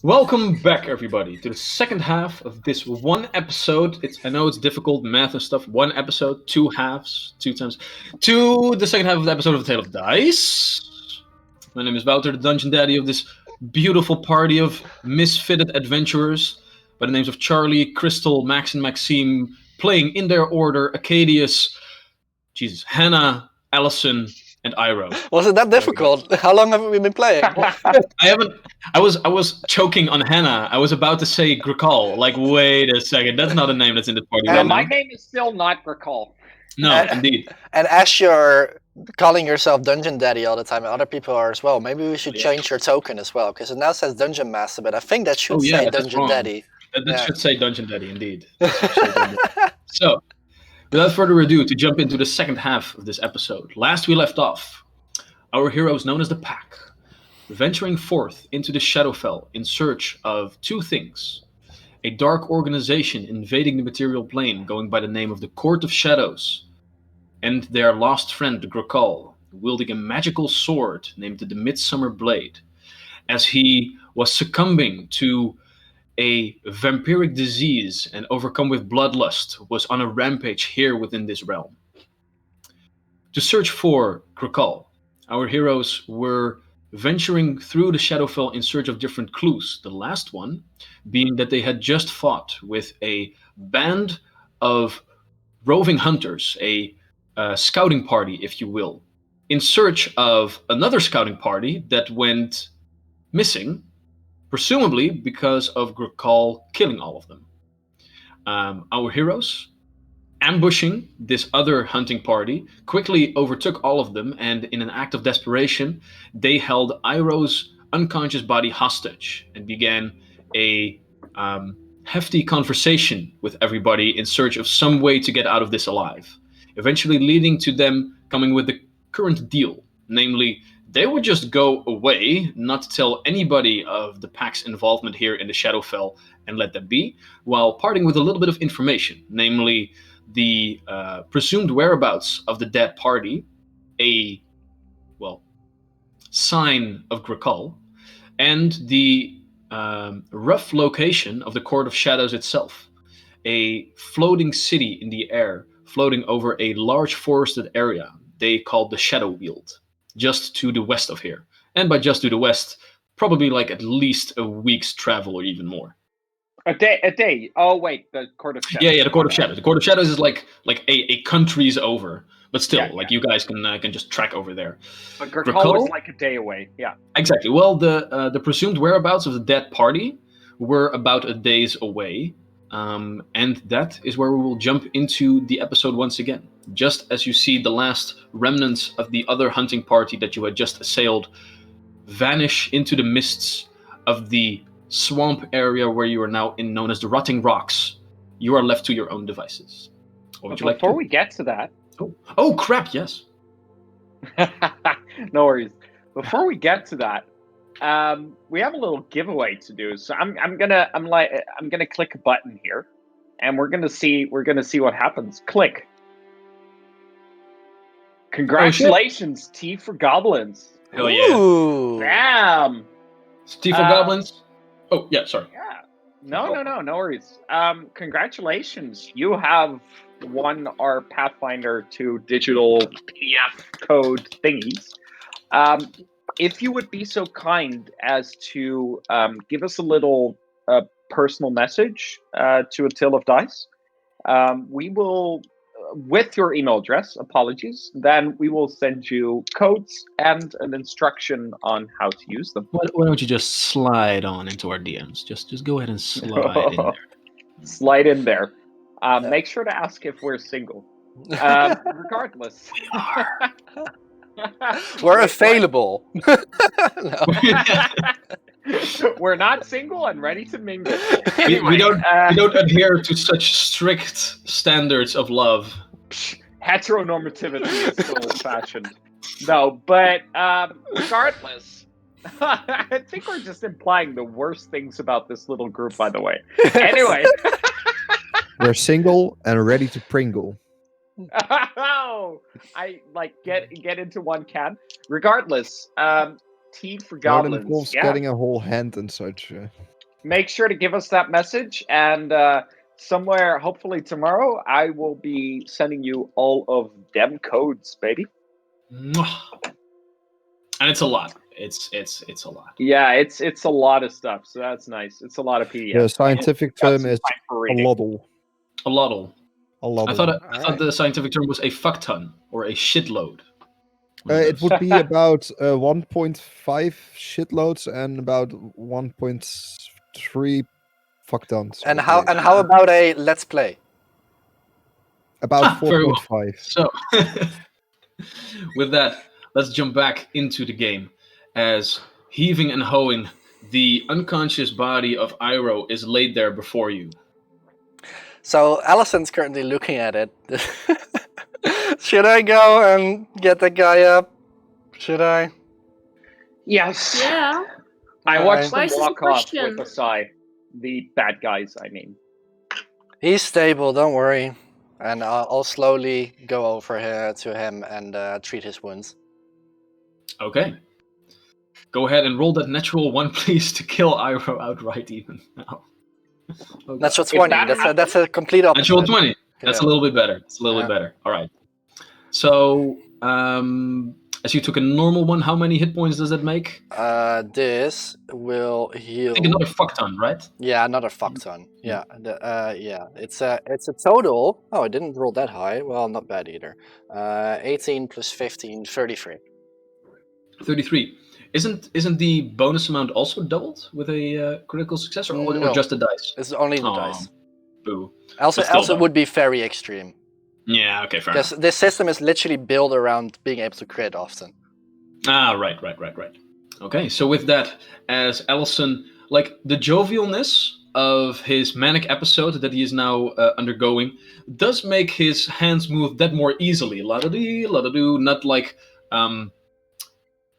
Welcome back, everybody, to the second half of this one episode. I know it's difficult math and stuff. One episode, two halves, two times, to the second half of the episode of A Tale of Dice. My name is Wouter, the Dungeon Daddy of this beautiful party of misfitted adventurers by the names of Charlie, Crystal, Max, and Maxime, playing in their order Acadius, Jesus, Hannah, Allison, and Iro. Was it that difficult? How long have we been playing? I haven't. I was choking on Hannah. I was about to say Grakal. Like, wait a second. That's not a name that's in this party right My now. name is still not Grakal. No, indeed. And as you're calling yourself Dungeon Daddy all the time, and other people are as well, maybe we should change your token as well, because it now says Dungeon Master, but I think that should say that's Dungeon wrong. Daddy. That should say Dungeon Daddy, indeed. So, without further ado, to jump into the second half of this episode. Last we left off, our heroes, known as the Pack, venturing forth into the Shadowfell in search of two things: a dark organization invading the material plane going by the name of the Court of Shadows, and their lost friend Grakal, wielding a magical sword named the Midsummer Blade, as he was succumbing to a vampiric disease and overcome with bloodlust, was on a rampage here within this realm. To search for Grakal, our heroes were venturing through the Shadowfell in search of different clues. The last one being that they had just fought with a band of roving hunters, a scouting party, if you will, in search of another scouting party that went missing, presumably because of Grakal killing all of them. Our heroes, ambushing this other hunting party, quickly overtook all of them, and in an act of desperation, they held Iroh's unconscious body hostage and began a hefty conversation with everybody in search of some way to get out of this alive, eventually leading to them coming with the current deal, namely, they would just go away, not tell anybody of the Pack's involvement here in the Shadowfell, and let them be, while parting with a little bit of information, namely the presumed whereabouts of the dead party, a, well, sign of Grakal, and the rough location of the Court of Shadows itself, a floating city in the air, floating over a large forested area they called the Shadow Weald, just to the west of here. And by just to the west, probably like at least a week's travel or even more. A day. Oh wait, the Court of Shadows. Yeah, the Court of Shadows. The Court of Shadows is like a country's over, but still, Yeah, like you guys can just track over there. But Grakal was like a day away. Yeah. Exactly. Well, the presumed whereabouts of the dead party were about a day's away, and that is where we will jump into the episode once again. Just as you see the last remnants of the other hunting party that you had just assailed vanish into the mists of the swamp area where you are now in, known as the Rotting Rocks, you are left to your own devices. What would you like to Before do? we get to that, Oh crap! Yes. no worries. Before we get to that, we have a little giveaway to do. So I'm gonna click a button here, and we're gonna see what happens. Click. Congratulations, T for Goblins. Hell yeah. Ooh. Bam. Steve for Goblins. Oh yeah, sorry. Yeah. No worries. Congratulations. You have won our Pathfinder 2 digital PDF code thingies. If you would be so kind as to give us a little personal message to A Tale of Dice, we will, with your email address, apologies, then we will send you codes and an instruction on how to use them. Why don't you just slide on into our DMs? Just go ahead and slide in there. Slide in there. Make sure to ask if we're single. Regardless. We are. We're available. No. We're not single and ready to mingle. We don't adhere to such strict standards of love. Heteronormativity is still old-fashioned. No, but regardless, I think we're just implying the worst things about this little group, by the way. Anyway. We're single and ready to pringle. Oh, I like get into one can. Regardless, Team for That Goblins. involves Yeah. getting a whole hand and such. Make sure to give us that message, and somewhere, hopefully tomorrow, I will be sending you all of them codes, baby. Mwah. And it's a lot. It's a lot. Yeah, it's a lot of stuff, so that's nice. It's a lot of PDFs. The scientific Got term some is time for a reading. lottle. A lottle. A lottle. I thought Alright. the scientific term was a fuck ton or a shitload. It would be about 1.5 shitloads and about 1.3 fuck tons. And how about a let's play? About Very well. 4.5. So, with that, let's jump back into the game as heaving and hoeing, the unconscious body of Iroh is laid there before you. So Allison's currently looking at it. Should I go and get the guy up? Should I? Yes. Yeah. I watched Why them is this a walk off question? with a sigh. The bad guys, I mean. He's stable, don't worry. And I'll slowly go over here to him and treat his wounds. Okay. Go ahead and roll that natural 1, please, to kill Iroh outright even now. Okay. Natural If 20. that That's a complete opposite. Natural 20. That's a Yeah. little bit better. It's a little bit better. All right. So, as you took a normal one, how many hit points does that make? This will heal. I think another fuck ton, right? Yeah, another fuck ton. Yeah, yeah. It's a total. Oh, I didn't roll that high. Well, not bad either. 18 plus 15, 33. 33. Isn't the bonus amount also doubled with a critical success, or No. just the dice? It's only the Aw, dice. Boo. Also, but still it though. would be very extreme Yeah. Okay. Fair because enough. this system is literally built around being able to crit often. Ah, right. Okay, so with that, as Allison, like the jovialness of his manic episode that he is now undergoing, does make his hands move that more easily. La-da-dee, la-da-doo, not like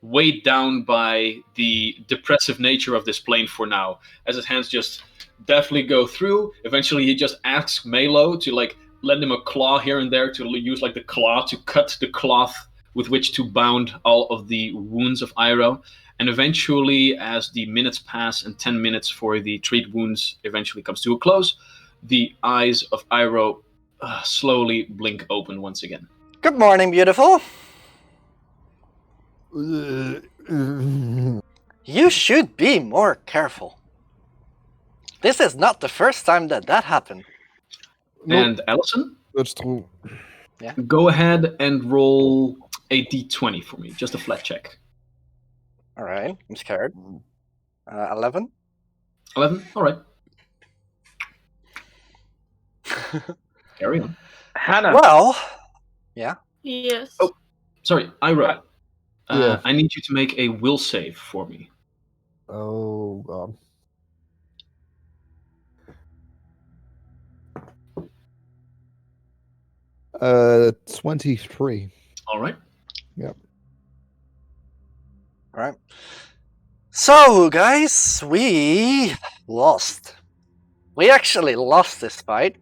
weighed down by the depressive nature of this plane for now, as his hands just definitely go through. Eventually, he just asks Melo to like lend him a claw here and there to use like the claw to cut the cloth with which to bound all of the wounds of Iroh. And eventually, as the minutes pass and 10 minutes for the treat wounds eventually comes to a close, the eyes of Iroh slowly blink open once again. Good morning, beautiful. You should be more careful. This is not the first time that happened. Nope. And Allison, That's true. go ahead and roll a d20 for me, just a flat check. All right, I'm scared. 11. 11? All right. Carry on. Hannah, Well, Yes. Oh. Sorry, Iroh. Yeah. I need you to make a will save for me. Oh, God. Uh, 23. All right. all right. So, guys, we lost. We actually lost this fight.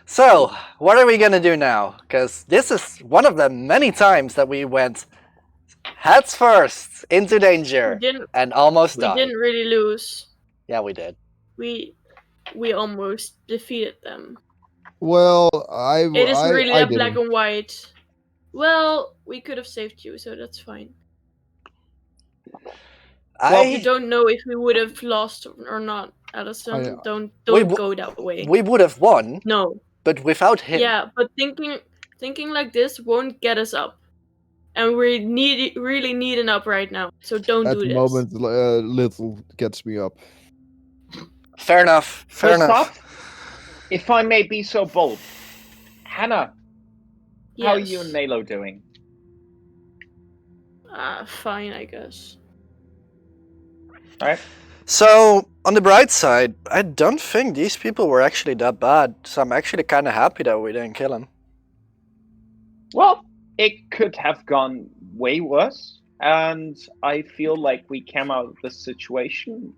So, what are we gonna do now? Because this is one of the many times that we went heads first into We danger didn't. and almost We died. didn't really lose. Yeah, we did. We almost defeated them. Well, It isn't really I that black didn't. and white. Well, we could have saved you, so that's fine. I You don't know if we would have lost or not, Allison. I- Don't We go that way. we would have won, No. but without him. Yeah, but thinking like this won't get us up, and we really need an up right now. So don't At do the this. moment, little gets me up. Fair enough. Fair first enough. off, if I may be so bold, Hannah, how are you Yes. and Melo doing? Fine, I guess. Alright. So, on the bright side, I don't think these people were actually that bad. So I'm actually kind of happy that we didn't kill him. Well, it could have gone way worse, and I feel like we came out of this situation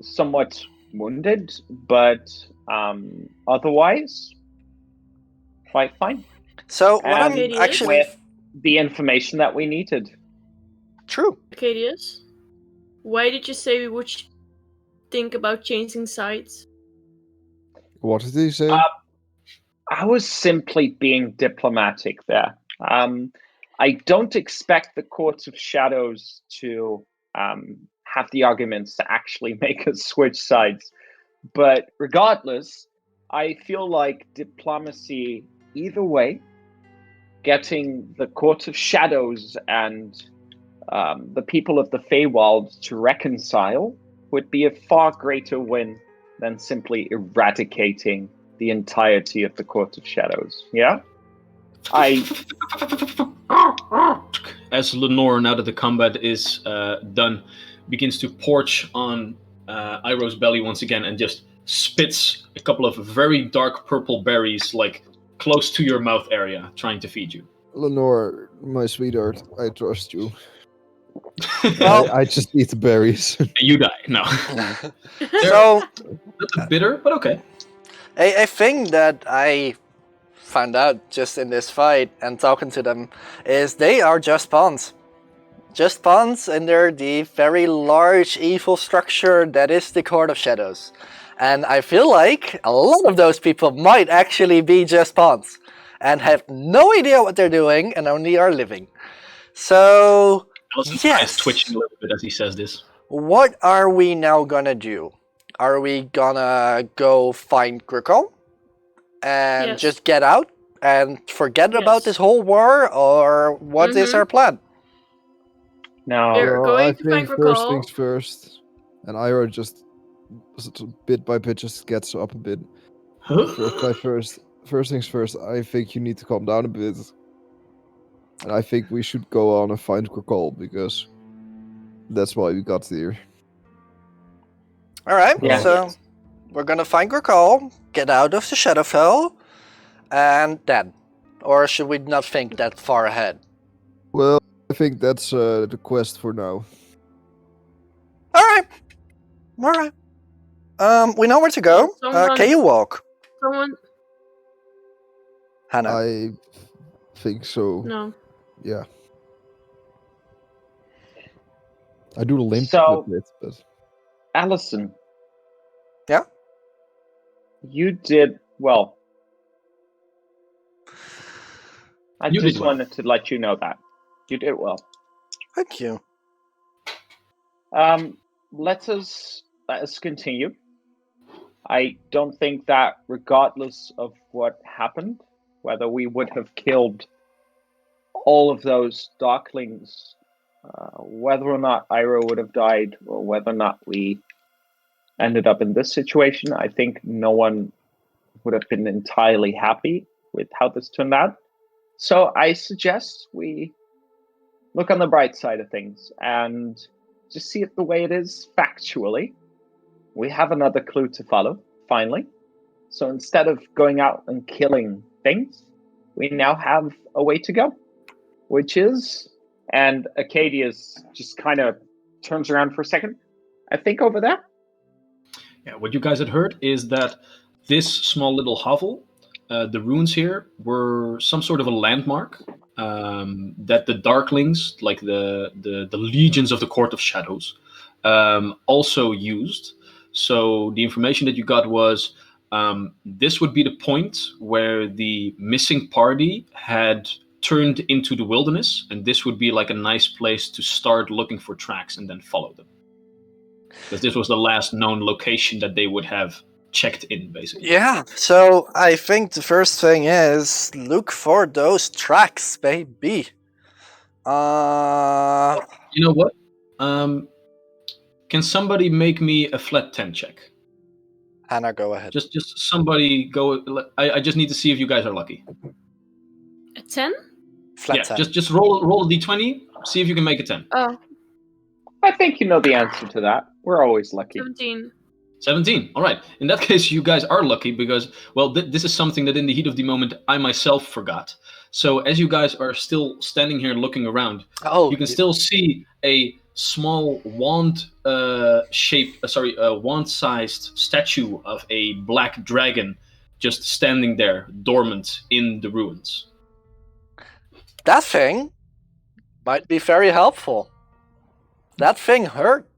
somewhat wounded, but otherwise quite fine. So what I'm And actually with the information that we needed. True. Arcadius, why did you say we would think about changing sides? What did he say? I was simply being diplomatic there. I don't expect the Courts of Shadows to have the arguments to actually make us switch sides. But regardless, I feel like diplomacy, either way, getting the Court of Shadows and the people of the Feywild to reconcile would be a far greater win than simply eradicating the entirety of the Court of Shadows. Yeah? As Lenore, now that the combat is done, begins to porch on Iroh's belly once again and just spits a couple of very dark purple berries, like close to your mouth area, trying to feed you. Lenore, my sweetheart, I trust you. Well- I just eat the berries. You die. No. So, That's a bitter, but okay. a thing that I found out just in this fight and talking to them is they are just pawns. Just pawns, and they're the very large evil structure that is the Court of Shadows. And I feel like a lot of those people might actually be just pawns and have no idea what they're doing and only are living. So, Allison's yes. eyes twitching a little bit as he says this. What are we now gonna do? Are we gonna go find Gricol and Yes. just get out and forget about Yes. this whole war, or what is Mhm. our plan? No. We're Well, going I to find think first Gricol. things first. And Iroh just bit by bit just gets up a bit. First things first, I think you need to calm down a bit. And I think we should go on and find Gricol, because that's why we got here. All right, Yeah. so we're gonna find Gricol, get out of the Shadowfell, and then, or should we not think that far ahead? Well, I think that's the quest for now. All right. We know where to go. Someone- Can you walk, Someone? Hannah? I think so. No. Yeah. I do limp So- a bit, but Allison. Yeah? You did well. I You just did well. wanted to let you know that. You did well. Thank you. Let us continue. I don't think that regardless of what happened, whether we would have killed all of those Darklings, whether or not Iroh would have died, or whether or not we ended up in this situation, I think no one would have been entirely happy with how this turned out. So I suggest we look on the bright side of things and just see it the way it is factually. We have another clue to follow, finally. So instead of going out and killing things, we now have a way to go, which is, and Acadius just kind of turns around for a second, I think over there. Yeah, what you guys had heard is that this small little hovel, the ruins here, were some sort of a landmark that the Darklings, like the legions of the Court of Shadows, also used. So the information that you got was this would be the point where the missing party had turned into the wilderness, and this would be like a nice place to start looking for tracks and then follow them. Because this was the last known location that they would have checked in, basically. Yeah, so I think the first thing is look for those tracks, baby. You know what? Can somebody make me a flat 10 check? Hannah, go ahead. Just somebody go. I just need to see if you guys are lucky. A 10? Flat Yeah, 10. just roll a d20. See if you can make a 10. Oh, I think you know the answer to that. We're always lucky. 17. 17. All right. In that case, you guys are lucky because, well, this is something that in the heat of the moment I myself forgot. So as you guys are still standing here looking around, Oh, you can still see a small wand-sized statue of a black dragon just standing there, dormant in the ruins. that thing might be very helpful. that thing hurt.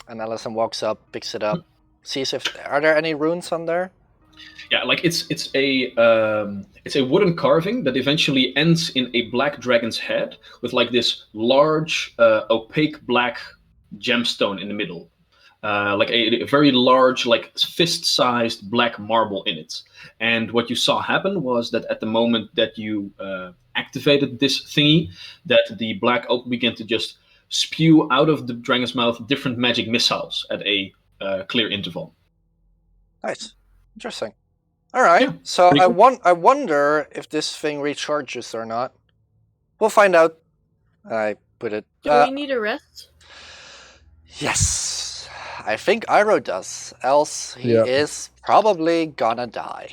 And Allison walks up, picks it up, sees if are there any runes on there. Yeah, like it's a wooden carving that eventually ends in a black dragon's head with like this large opaque black gemstone in the middle, like a very large, like fist-sized black marble in it. And what you saw happen was that at the moment that you activated this thingy, that the black oak began to just spew out of the dragon's mouth different magic missiles at a clear interval. Nice, interesting. All right, Yeah, so pretty cool. I wonder if this thing recharges or not. We'll find out. I put it. Do we need a rest? Yes, I think Iroh does. Else he Yeah. is probably gonna die.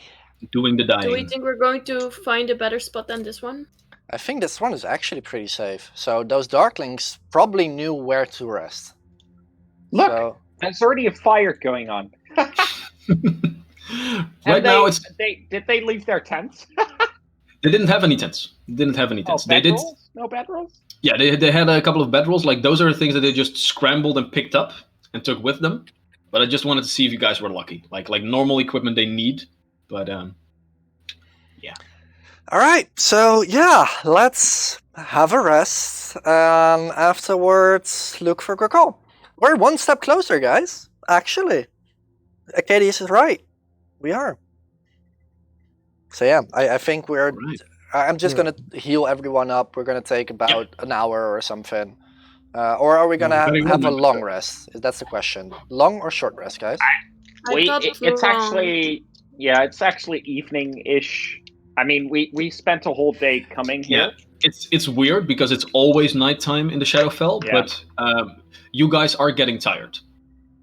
Doing the dying. Do we think we're going to find a better spot than this one? I think this one is actually pretty safe. So those Darklings probably knew where to rest. Look, So, there's already a fire going on. Right now, Did they leave their tents? they didn't have any tents. They did. Rolls? No bedrolls? Yeah, they had a couple of bedrolls. Like those are things that they just scrambled and picked up and took with them. But I just wanted to see if you guys were lucky. Like normal equipment they need, but all right. So yeah, let's have a rest and afterwards look for Gokul. We're one step closer, guys. Actually, Acadius is right. We are. So yeah, I think we're. right. I'm just gonna heal everyone up. We're gonna take about an hour or something. Or are we gonna Very have a well. long rest? That's the question. Long or short rest, guys? I thought It's long. it's actually evening-ish. I mean, we spent a whole day coming Yeah, here. it's weird because it's always nighttime in the Shadowfell, Yeah. but you guys are getting tired.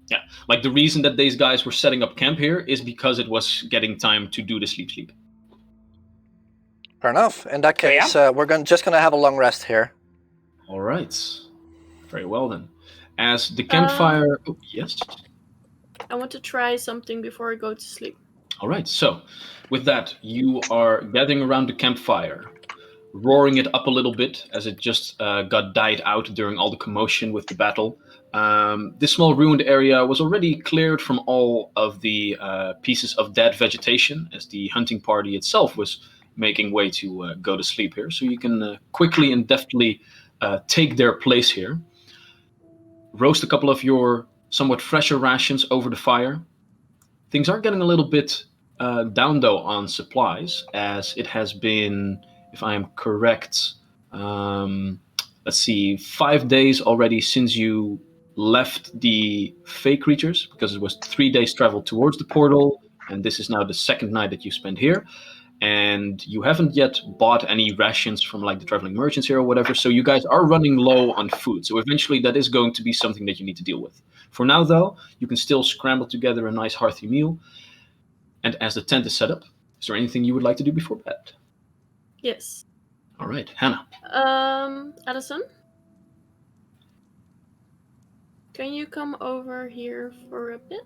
Yeah, like the reason that these guys were setting up camp here is because it was getting time to do the sleep. Fair enough. In that So, yeah. case, we're just gonna have a long rest here. All right, very well then. As the campfire, oh, yes. I want to try something before I go to sleep. All right, so with that, you are gathering around the campfire, roaring it up a little bit as it just got died out during all the commotion with the battle. This small ruined area was already cleared from all of the pieces of dead vegetation as the hunting party itself was making way to go to sleep here. So you can quickly and deftly take their place here. Roast a couple of your somewhat fresher rations over the fire. Things are getting a little bit down, though, on supplies, as it has been, if I am correct, let's see, 5 days already since you left the fey creatures, because it was 3 days travel towards the portal, and this is now the second night that you spent here. And you haven't yet bought any rations from like the traveling merchants here or whatever, so you guys are running low on food. So eventually that is going to be something that you need to deal with. For now, though, you can still scramble together a nice hearty meal. And as the tent is set up, is there anything you would like to do before bed? Yes. All right, Hannah. Addison? Can you come over here for a bit?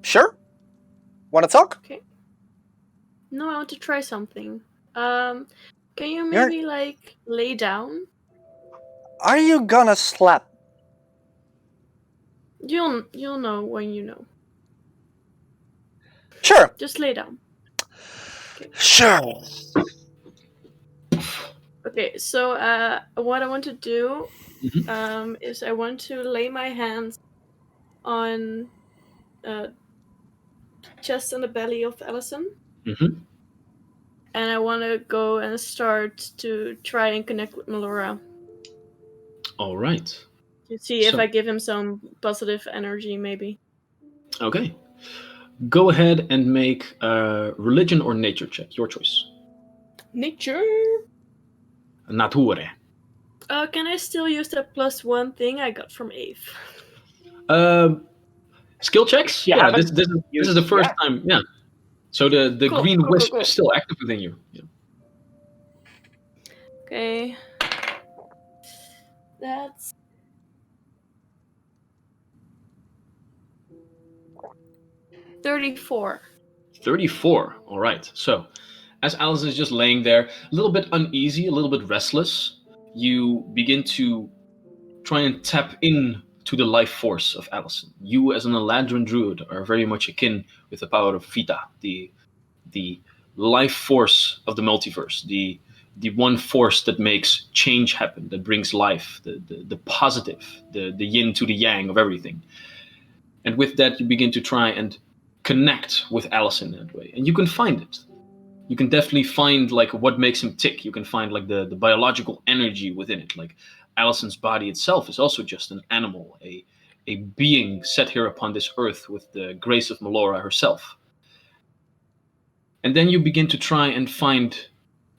Sure. Want to talk? Okay. No, I want to try something. Can you You're- maybe like lay down? Are you gonna slap? You'll know when you know. Sure. Just lay down. Sure. Okay, so what I want to do Mhm. is I want to lay my hands on chest and the belly of Allison. Mm-hmm. And I want to go and start to try and connect with Melora. All right. To see if So- I give him some positive energy, maybe. Okay. Go ahead and make a religion or nature check. Your choice. Nature. Nature. Can I still use that +1 thing I got from Ave? Skill checks? You Yeah, haven't this is the first time. Yeah. So the Cool, green cool, wisp cool. is still active within you. Yeah. Okay. That's 34. 34. All right. So, as Alice is just laying there, a little bit uneasy, a little bit restless, you begin to try and tap in to the life force of Allison. You, as an Eladrin druid, are very much akin with the power of Vita, the life force of the multiverse, the one force that makes change happen, that brings life, the positive, the yin to the yang of everything. And with that, you begin to try and connect with Allison in that way, and you can find it. You can definitely find like what makes him tick. You can find like the biological energy within it. Like Allison's body itself is also just an animal, a being set here upon this earth with the grace of Melora herself. And then you begin to try and find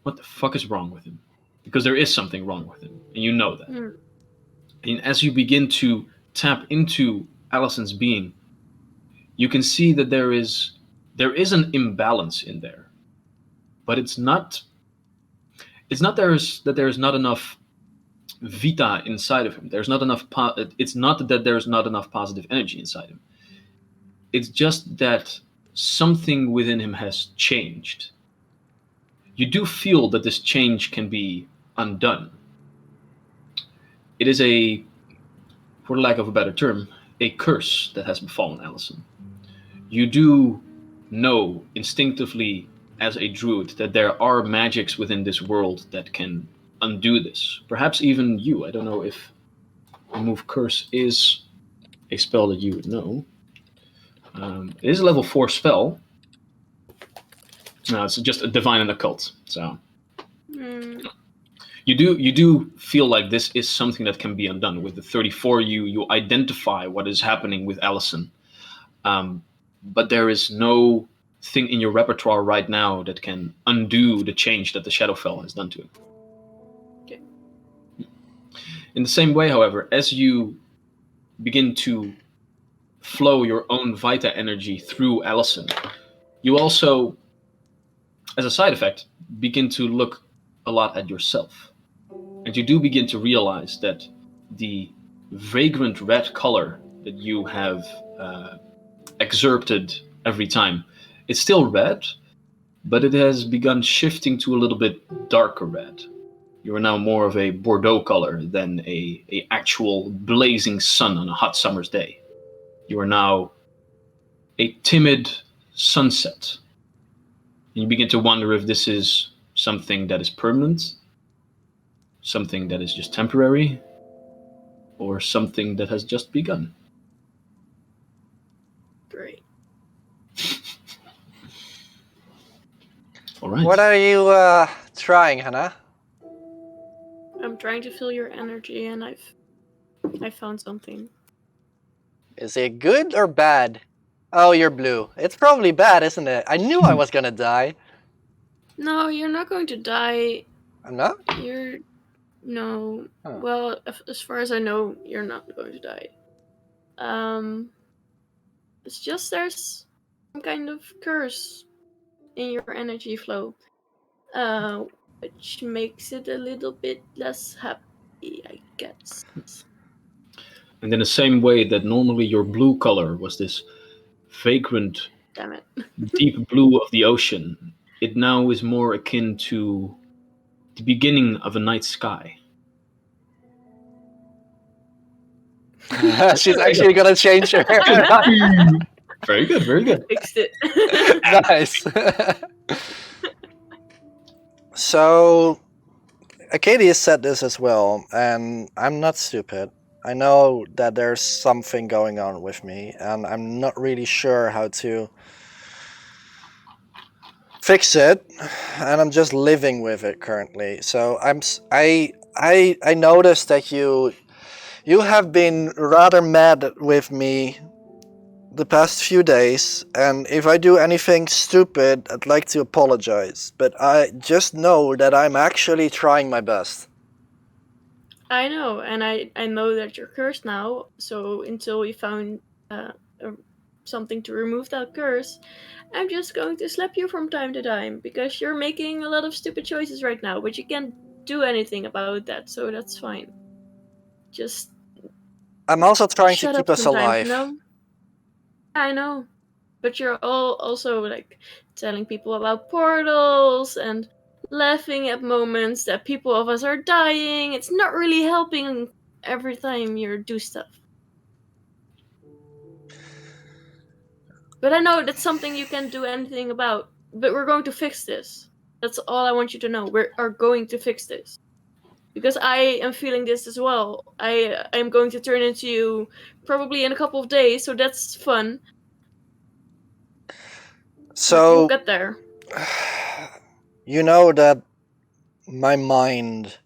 what the fuck is wrong with him, because there is something wrong with him, and you know that. And as you begin to tap into Allison's being, you can see that there is an imbalance in there. But it's not that there's not enough Vita inside of him. There's not enough. It's not that there's not enough positive energy inside him. It's just that something within him has changed. You do feel that this change can be undone. It is for lack of a better term, a curse that has befallen Allison. You do know instinctively as a druid that there are magics within this world that can undo this. Perhaps even you. I don't know if Remove Curse is a spell that you would know. It is a level 4 spell. No, it's just a divine and occult. So you do feel like this is something that can be undone. With the 34, you identify what is happening with Allison. But there is no thing in your repertoire right now that can undo the change that the Shadowfell has done to him. Okay. In the same way, however, as you begin to flow your own Vita energy through Allison, you also, as a side effect, begin to look a lot at yourself. And you do begin to realize that the vagrant red color that you have exerted every time, it's still red, but it has begun shifting to a little bit darker red. You are now more of a Bordeaux color than a actual blazing sun on a hot summer's day. You are now a timid sunset. And you begin to wonder if this is something that is permanent, something that is just temporary, or something that has just begun. Great. All right. What are you trying, Hannah? I'm trying to feel your energy, and I found something. Is it good or bad? Oh, you're blue. It's probably bad, isn't it? I knew I was gonna die. No, you're not going to die. I'm not? No. Huh. Well, as far as I know, you're not going to die. It's just there's some kind of curse in your energy flow, which makes it a little bit less happy, I guess. And in the same way that normally your blue color was this vagrant, Damn it. deep blue of the ocean, it now is more akin to the beginning of a night sky. She's actually gonna change her. Very good, very good. Fixed it. Nice. So, Acadia said this as well, and I'm not stupid. I know that there's something going on with me, and I'm not really sure how to fix it, and I'm just living with it currently. So I noticed that you have been rather mad with me the past few days, and if I do anything stupid, I'd like to apologize. But I just know that I'm actually trying my best. I know, and I know that you're cursed now, so until we found something to remove that curse, I'm just going to slap you from time to time, because you're making a lot of stupid choices right now, but you can't do anything about that, so that's fine. Just I'm also trying to shut keep up us sometimes, alive. you know? I know, but you're all also like telling people about portals and laughing at moments that people of us are dying. It's not really helping every time you do stuff. But I know that's something you can't do anything about. But we're going to fix this. That's all I want you to know. We are going to fix this. Because I am feeling this as well. I am going to turn into you probably in a couple of days, so that's fun. But we'll So, get there. you know that my mind,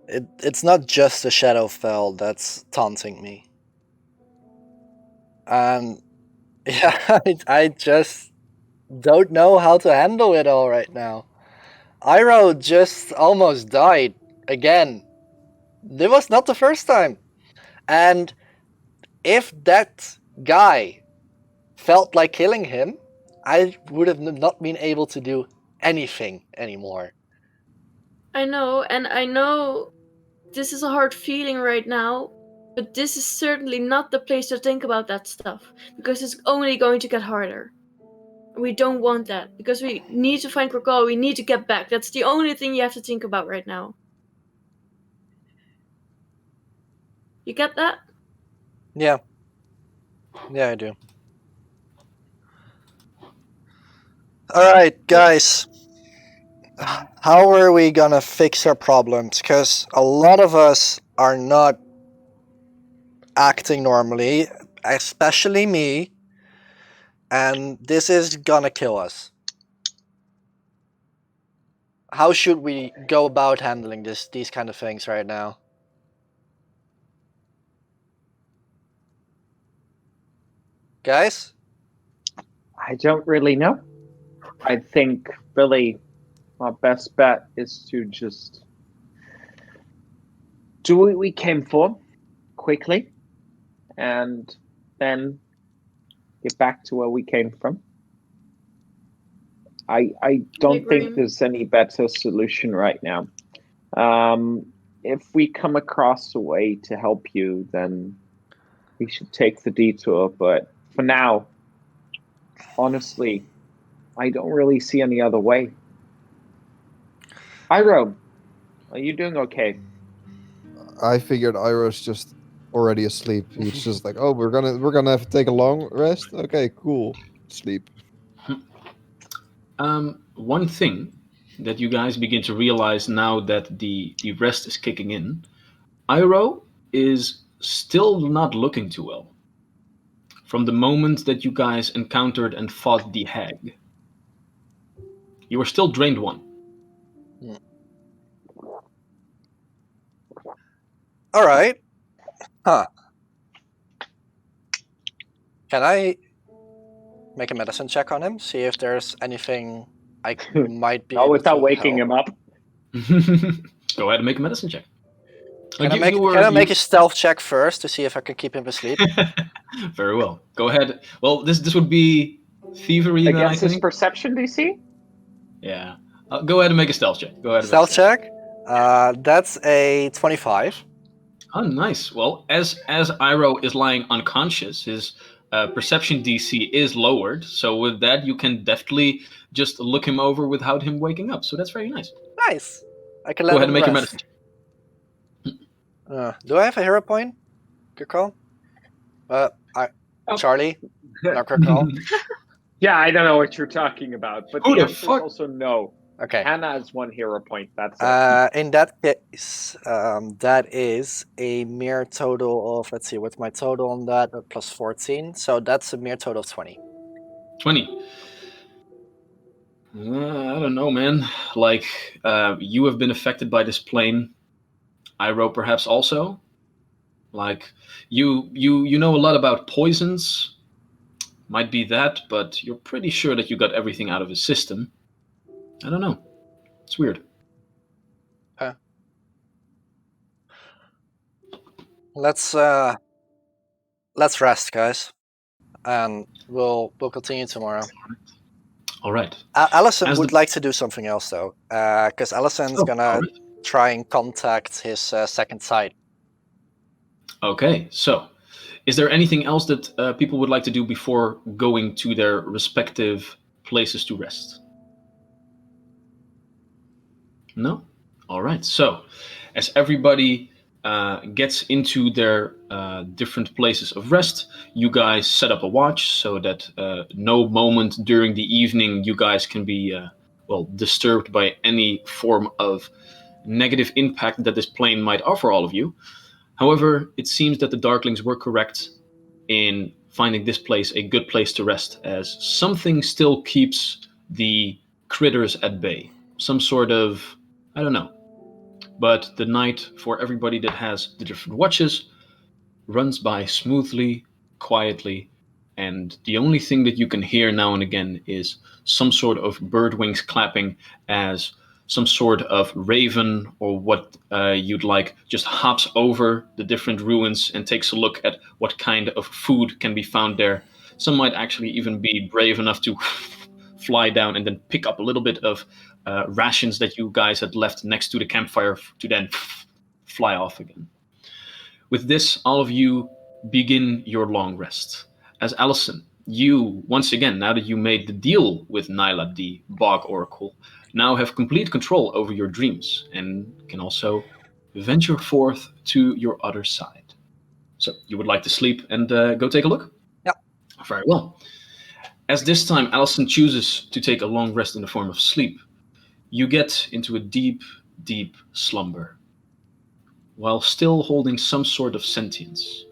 it's not just the Shadowfell that's taunting me. And yeah, I just don't know how to handle it all right now. Iroh just almost died again. It was not the first time. And if that guy felt like killing him, I would have not been able to do anything anymore. I know, and I know this is a hard feeling right now, but this is certainly not the place to think about that stuff, because it's only going to get harder. We don't want that, because we need to find Krokal, we need to get back. That's the only thing you have to think about right now. You get that? Yeah. Yeah, I do. Alright, guys. How are we gonna fix our problems? Because a lot of us are not acting normally, especially me, and this is gonna kill us. How should we go about handling these kind of things right now? Guys? I don't really know. I think, Billy, our best bet is to just do what we came for quickly and then get back to where we came from. I don't agree. think there's any better solution right now. If we come across a way to help you, then we should take the detour. But for now, honestly, I don't really see any other way. Iroh, are you doing okay? I figured Iroh's just already asleep. He's just like, oh, we're gonna have to take a long rest. Okay, cool. Sleep. One thing that you guys begin to realize now that the rest is kicking in, Iroh is still not looking too well. From the moment that you guys encountered and fought the hag, you were still drained 1. Alright. Huh. Can I make a medicine check on him? See if there's anything I might be Not able without to waking help? him up. Go ahead and make a medicine check. Can I make a stealth check first to see if I can keep him asleep? Very well. Go ahead. Well, this would be thievery then, I Against his think. perception DC? Yeah. Go ahead and make a stealth check. Go ahead. And Stealth check? That's a 25. Oh, nice. Well, as Iroh is lying unconscious, his perception DC is lowered. So with that, you can deftly just look him over without him waking up. So that's very nice. Nice. I can let Go ahead him and make your rest. medicine check. Do I have a hero point? Good call. Charlie, not good call. Yeah, I don't know what you're talking about, but Who the the answer fuck? is also no. Okay. Hannah has 1 hero point. That's it. In that case, that is a mere total of, let's see, what's my total on that? Plus 14. So that's a mere total of 20. 20. I don't know, man. Like, you have been affected by this plane. Iroh perhaps also. Like, you know a lot about poisons. Might be that, but you're pretty sure that you got everything out of his system. I don't know. It's weird. Let's rest, guys, and we'll continue tomorrow. All right. Allison As would the- like to do something else though, because Allison's Oh, gonna all right. try and contact his second sight. Okay, so is there anything else that people would like to do before going to their respective places to rest? No? All right, so as everybody gets into their different places of rest. You guys set up a watch so that no moment during the evening you guys can be disturbed by any form of negative impact that this plane might offer all of you. However, it seems that the Darklings were correct in finding this place a good place to rest, as something still keeps the critters at bay. Some sort of, I don't know. But the night, for everybody that has the different watches, runs by smoothly, quietly, and the only thing that you can hear now and again is some sort of bird wings clapping as some sort of raven or what you'd like just hops over the different ruins and takes a look at what kind of food can be found there. Some might actually even be brave enough to fly down and then pick up a little bit of rations that you guys had left next to the campfire to then fly off again. With this, all of you begin your long rest. As Allison, you, once again, now that you made the deal with Nyla, the Bog Oracle, now have complete control over your dreams and can also venture forth to your other side. So, you would like to sleep and go take a look? Yep. Very well. As this time Allison chooses to take a long rest in the form of sleep, you get into a deep, deep slumber, while still holding some sort of sentience.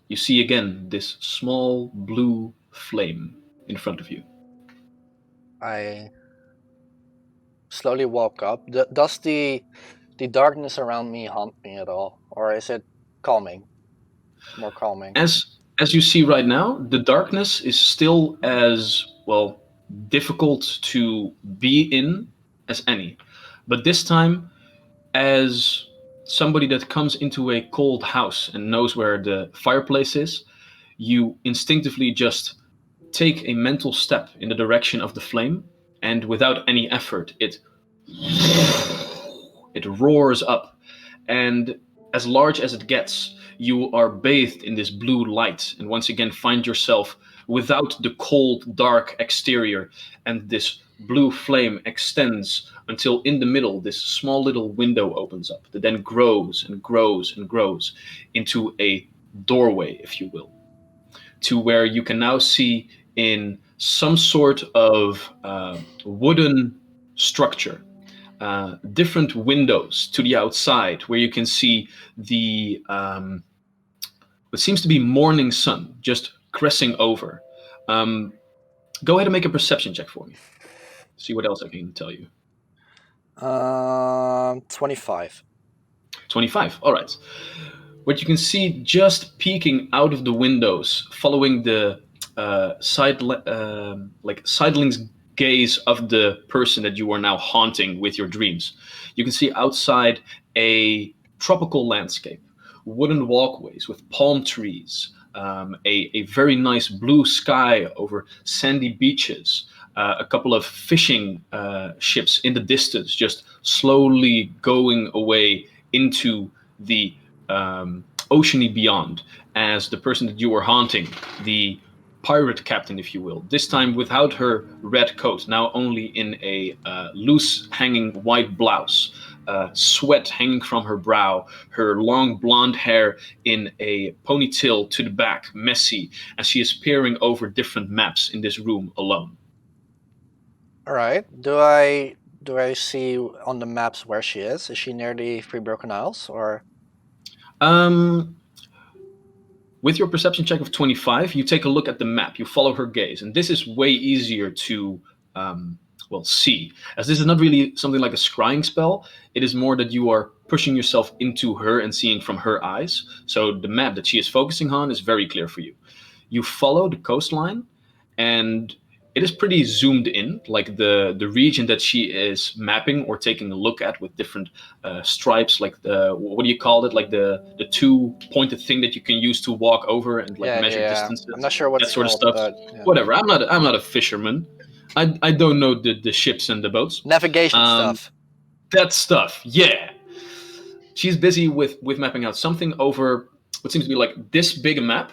You see again this small blue flame in front of you. I slowly woke up. Does the darkness around me haunt me at all, or is it calming? More calming. As you see right now, the darkness is still as difficult to be in as any. But this time, as somebody that comes into a cold house and knows where the fireplace is, you instinctively just take a mental step in the direction of the flame, and without any effort, it roars up. And as large as it gets, you are bathed in this blue light and once again find yourself without the cold, dark exterior, and this blue flame extends until in the middle this small little window opens up that then grows and grows and grows into a doorway, if you will, to where you can now see in some sort of wooden structure different windows to the outside where you can see the what seems to be morning sun just cressing over. Go ahead and make a perception check for me. See what else I can tell you. 25. 25. All right. What you can see just peeking out of the windows, following the sidelings gaze of the person that you are now haunting with your dreams. You can see outside a tropical landscape, wooden walkways with palm trees, a very nice blue sky over sandy beaches, a couple of fishing ships in the distance just slowly going away into the oceany beyond, as the person that you were haunting, the pirate captain, if you will, this time without her red coat, now only in a loose hanging white blouse, sweat hanging from her brow, her long blonde hair in a ponytail to the back, messy, as she is peering over different maps in this room alone. All right. Do I see on the maps where she is? Is she near the Three Broken Isles, or? With your perception check of 25, you take a look at the map. You follow her gaze, and this is way easier to see, as this is not really something like a scrying spell. It is more that you are pushing yourself into her and seeing from her eyes. So the map that she is focusing on is very clear for you. You follow the coastline, and it is pretty zoomed in, like the region that she is mapping or taking a look at with different stripes, like the, what do you call it, like the two pointed thing that you can use to walk over and measure distances. I'm not sure what that sort of called, stuff. but, yeah. Whatever. I'm not a fisherman. I don't know the ships and the boats. Navigation stuff. That stuff, yeah. She's busy with mapping out something over what seems to be like this big a map,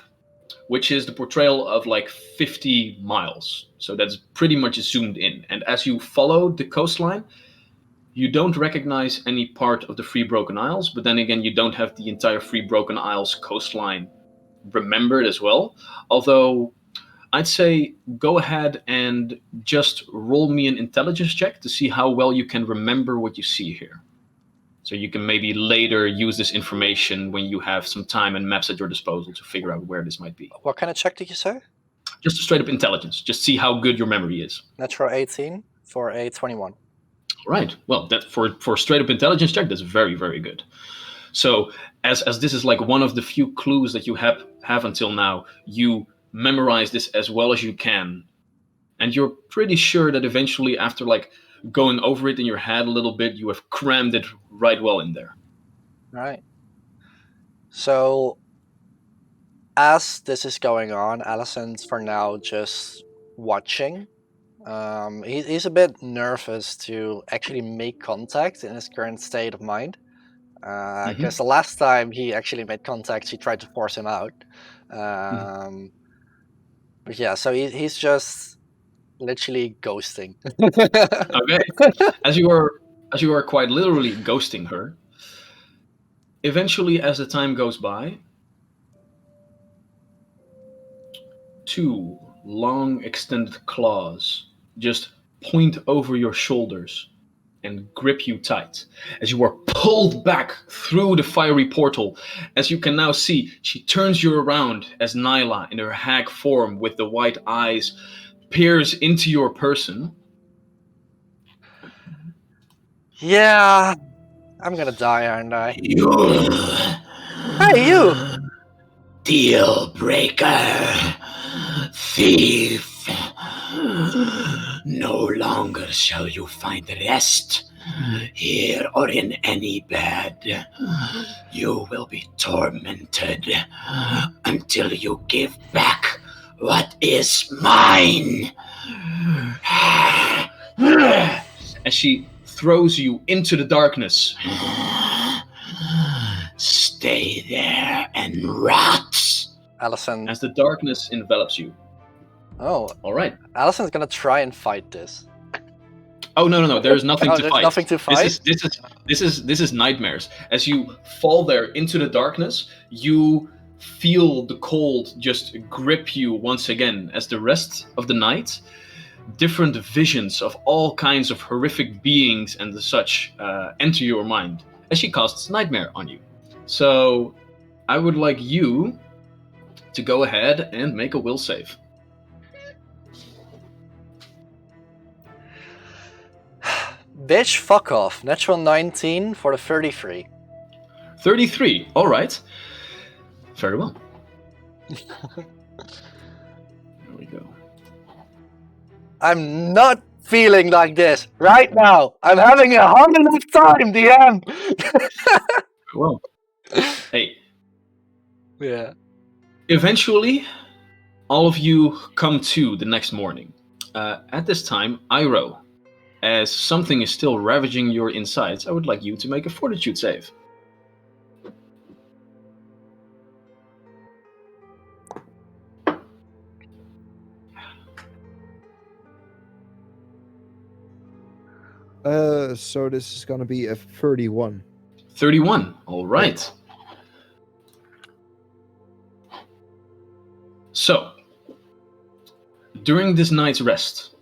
which is the portrayal of like 50 miles. So that's pretty much zoomed in. And as you follow the coastline, You don't recognize any part of the Free Broken Isles, but then again, you don't have the entire Free Broken Isles coastline remembered as well. Although, I'd say go ahead and just roll me an intelligence check to see how well you can remember what you see here. So you can maybe later use this information when you have some time and maps at your disposal to figure out where this might be. What kind of check did you say? Just a straight up intelligence. Just see how good your memory is. Natural 18 for a 21. Right. Well, that for a straight up intelligence check, that's very, very good. So as this is like one of the few clues that you have until now, you memorize this as well as you can. And you're pretty sure that eventually, after like going over it in your head a little bit, you have crammed it right well in there. Right. So, as this is going on, Allison's for now just watching. He's a bit nervous to actually make contact in his current state of mind. Because the last time he actually made contact, she tried to force him out. But yeah, so he's just literally ghosting. Okay. As you are quite literally ghosting her, eventually as the time goes by, two long extended claws just point over your shoulders and grip you tight as you are pulled back through the fiery portal. As you can now see, she turns you around as Nyla in her hag form with the white eyes peers into your person. Yeah, I'm gonna die, aren't I? You. Hey, you! Deal breaker. Thief. No longer shall you find rest here or in any bed. You will be tormented until you give back what is mine. As she throws you into the darkness. Stay there and rot. Allison. As the darkness envelops you. Oh, all right. Allison's gonna try and fight this. Oh no! There's nothing to there's fight. Nothing to fight. This is nightmares. As you fall there into the darkness, you feel the cold just grip you once again. As the rest of the night, different visions of all kinds of horrific beings and such enter your mind as she casts nightmare on you. So, I would like you to go ahead and make a will save. Bitch, fuck off. Natural 19 for the 33. 33, alright. Very well. There we go. I'm not feeling like this right now. I'm having a hard enough time, DM. Well, hey. Yeah. Eventually, all of you come to the next morning. At this time, Iroh, as something is still ravaging your insides, I would like you to make a fortitude save. So this is gonna be a 31. 31, all right. So, during this night's rest,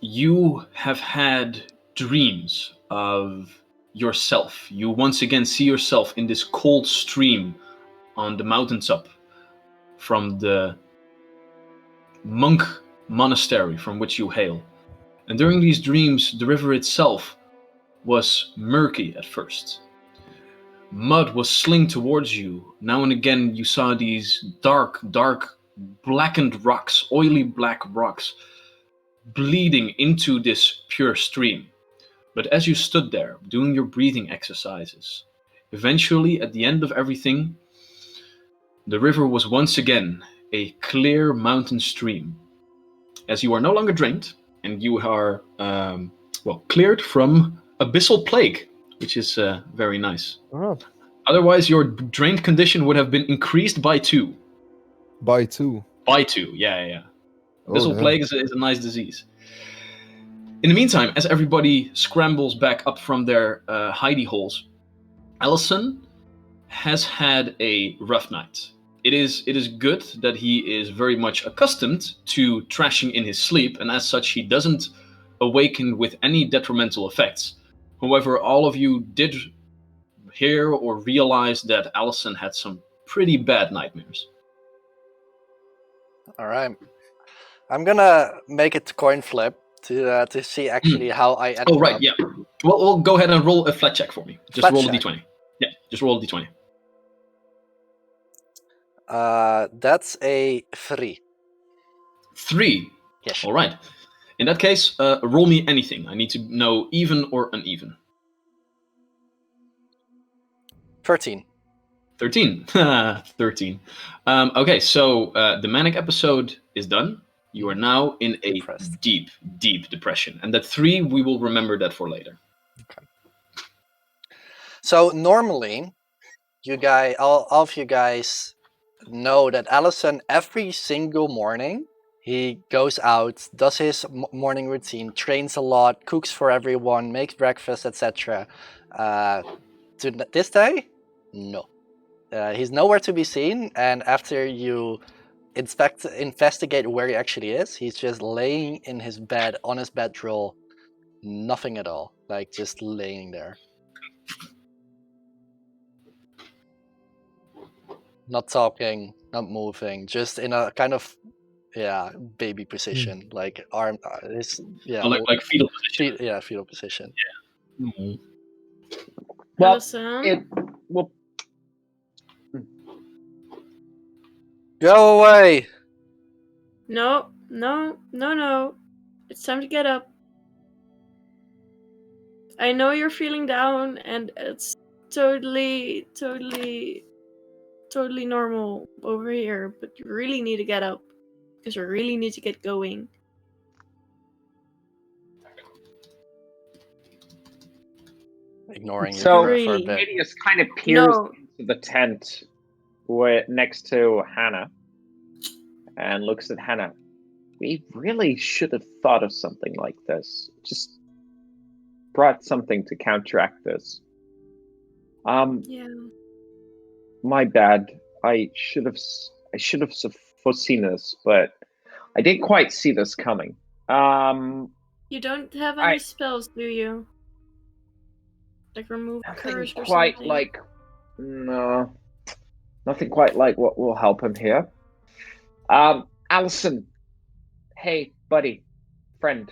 you have had dreams of yourself. You once again see yourself in this cold stream on the mountaintop from the monk monastery from which you hail. And during these dreams, the river itself was murky at first. Mud was slinged towards you. Now and again, you saw these dark, blackened rocks, oily black rocks, bleeding into this pure stream. But as you stood there, doing your breathing exercises, eventually, at the end of everything, the river was once again a clear mountain stream. As you are no longer drained, and you are, cleared from abyssal plague, which is very nice. Oh. Otherwise, your drained condition would have been increased by 2. By 2? By 2, yeah. Abyssal plague is a nice disease. In the meantime, as everybody scrambles back up from their hidey holes, Allison has had a rough night. It is good that he is very much accustomed to trashing in his sleep, and as such, he doesn't awaken with any detrimental effects. However, all of you did hear or realize that Allison had some pretty bad nightmares. All right. I'm gonna make it coin flip to see actually how I ended Oh, right, up. yeah. Well, go ahead and roll a flat check for me. Just Flat roll check. a d20. Yeah, just roll a d20. That's a 3. 3. Yes. All right. In that case, roll me anything. I need to know even or uneven. 13. 13. 13. Okay, so the manic episode is done. You are now in a Depressed. deep, deep depression. And that 3, we will remember that for later. So normally, all of you guys know that Allison every single morning he goes out, does his morning routine, trains a lot, cooks for everyone, makes breakfast, etc. This day, no, he's nowhere to be seen. And after you investigate where he actually is, he's just laying in his bed on his bedroll, nothing at all, like just laying there. Not talking, not moving, just in a kind of baby position, like arm, Like fetal position. Fetal position. Mhm. Well, Allison? Well, Go away! No. It's time to get up. I know you're feeling down, and it's totally normal over here, but you really need to get up. Because you really need to get going. Ignoring you So, for a Really? bit. Radius kind of peers No. into the tent next to Hannah and looks at Hannah. We really should have thought of something like this. Just brought something to counteract this. Yeah. My bad. I should have foreseen this, but I didn't quite see this coming. You don't have any spells, do you? Like remove curse or quite something? like no, nothing quite like what will help him here. Allison, hey, buddy, friend.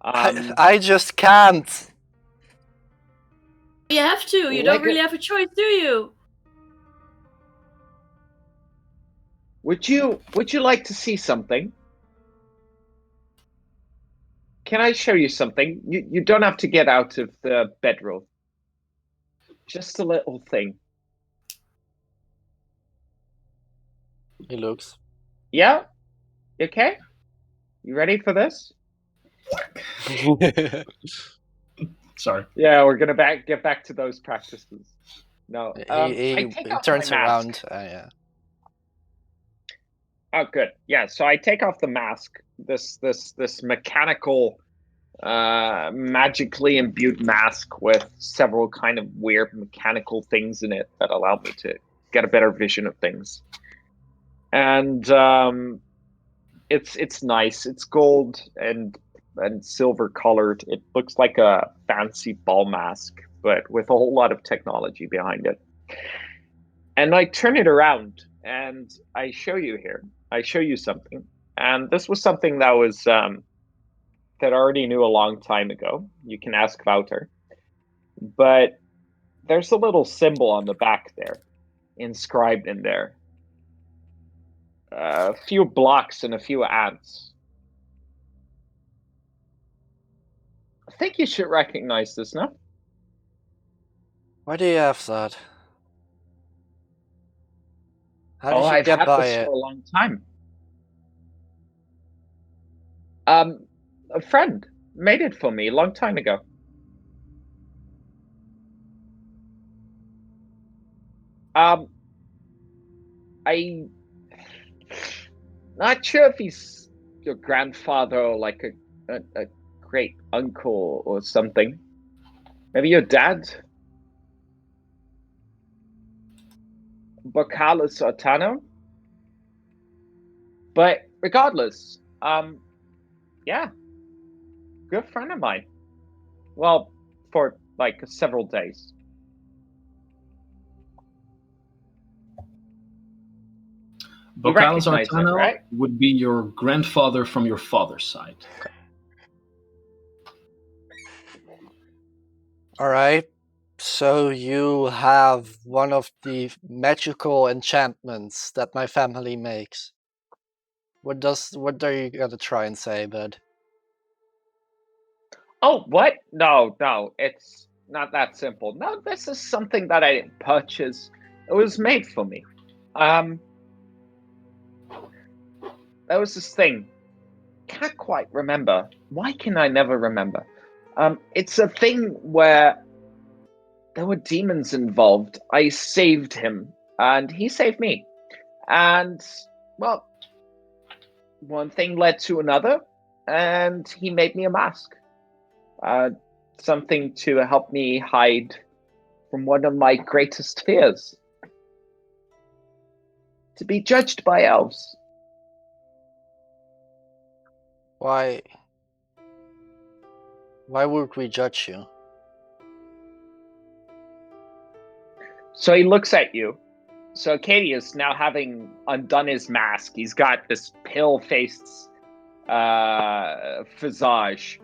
I just can't. You have to. You don't really have a choice, do you? Would you like to see something? Can I show you something? You don't have to get out of the bedroll. Just a little thing. He looks. Yeah? You okay? You ready for this? Sorry. Yeah, we're gonna get back to those practices. No, he turns around. Yeah. Oh, good. Yeah, so I take off the mask. This mechanical, magically imbued mask with several kind of weird mechanical things in it that allow me to get a better vision of things. And it's nice. It's gold and silver colored. It looks like a fancy ball mask, but with a whole lot of technology behind it. And I turn it around and I show you here. I show you something. And this was something that was that I already knew a long time ago. You can ask Wouter. But there's a little symbol on the back there, inscribed in there. A few blocks and a few ants. I think you should recognize this, no? Why do you have that? How did you I've get had by this it? for a long time. A friend made it for me a long time ago. I not sure if he's your grandfather or like a great uncle or something. Maybe your dad? Bacalus Otano? But regardless, yeah, good friend of mine. Well, for like several days. You Bocalus recognize it, Artano right? would be your grandfather from your father's side. Alright. So you have one of the magical enchantments that my family makes. What are you gonna try and say, bud? Oh, what? No, it's not that simple. No, this is something that I didn't purchase. It was made for me. There was this thing. Can't quite remember. Why can I never remember? It's a thing where there were demons involved. I saved him, and he saved me. And, well, one thing led to another, and he made me a mask. Something to help me hide from one of my greatest fears. To be judged by elves. Why would we judge you? So he looks at you. So Acadius, now having undone his mask, he's got this pill-faced visage,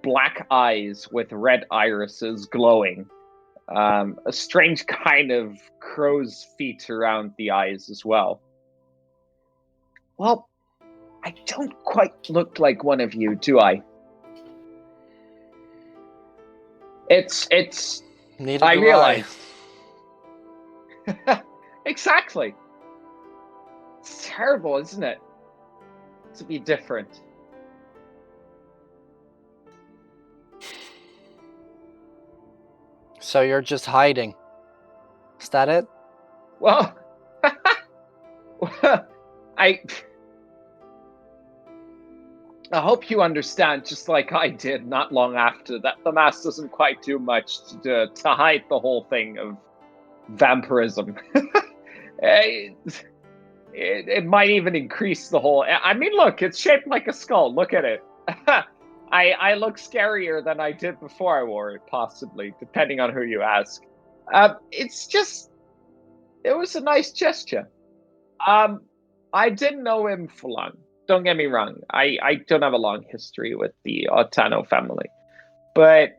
black eyes with red irises glowing, a strange kind of crow's feet around the eyes as well. Well, I don't quite look like one of you, do I? It's Neither I do realized. Exactly. It's terrible, isn't it? To be different. So you're just hiding. Is that it? Well, I hope you understand, just like I did not long after, that the mask doesn't quite do much to hide the whole thing of vampirism. It might even increase the whole. I mean, look, it's shaped like a skull. Look at it. I look scarier than I did before I wore it, possibly, depending on who you ask. It's just, it was a nice gesture. I didn't know him for long. Don't get me wrong. I don't have a long history with the Otano family, but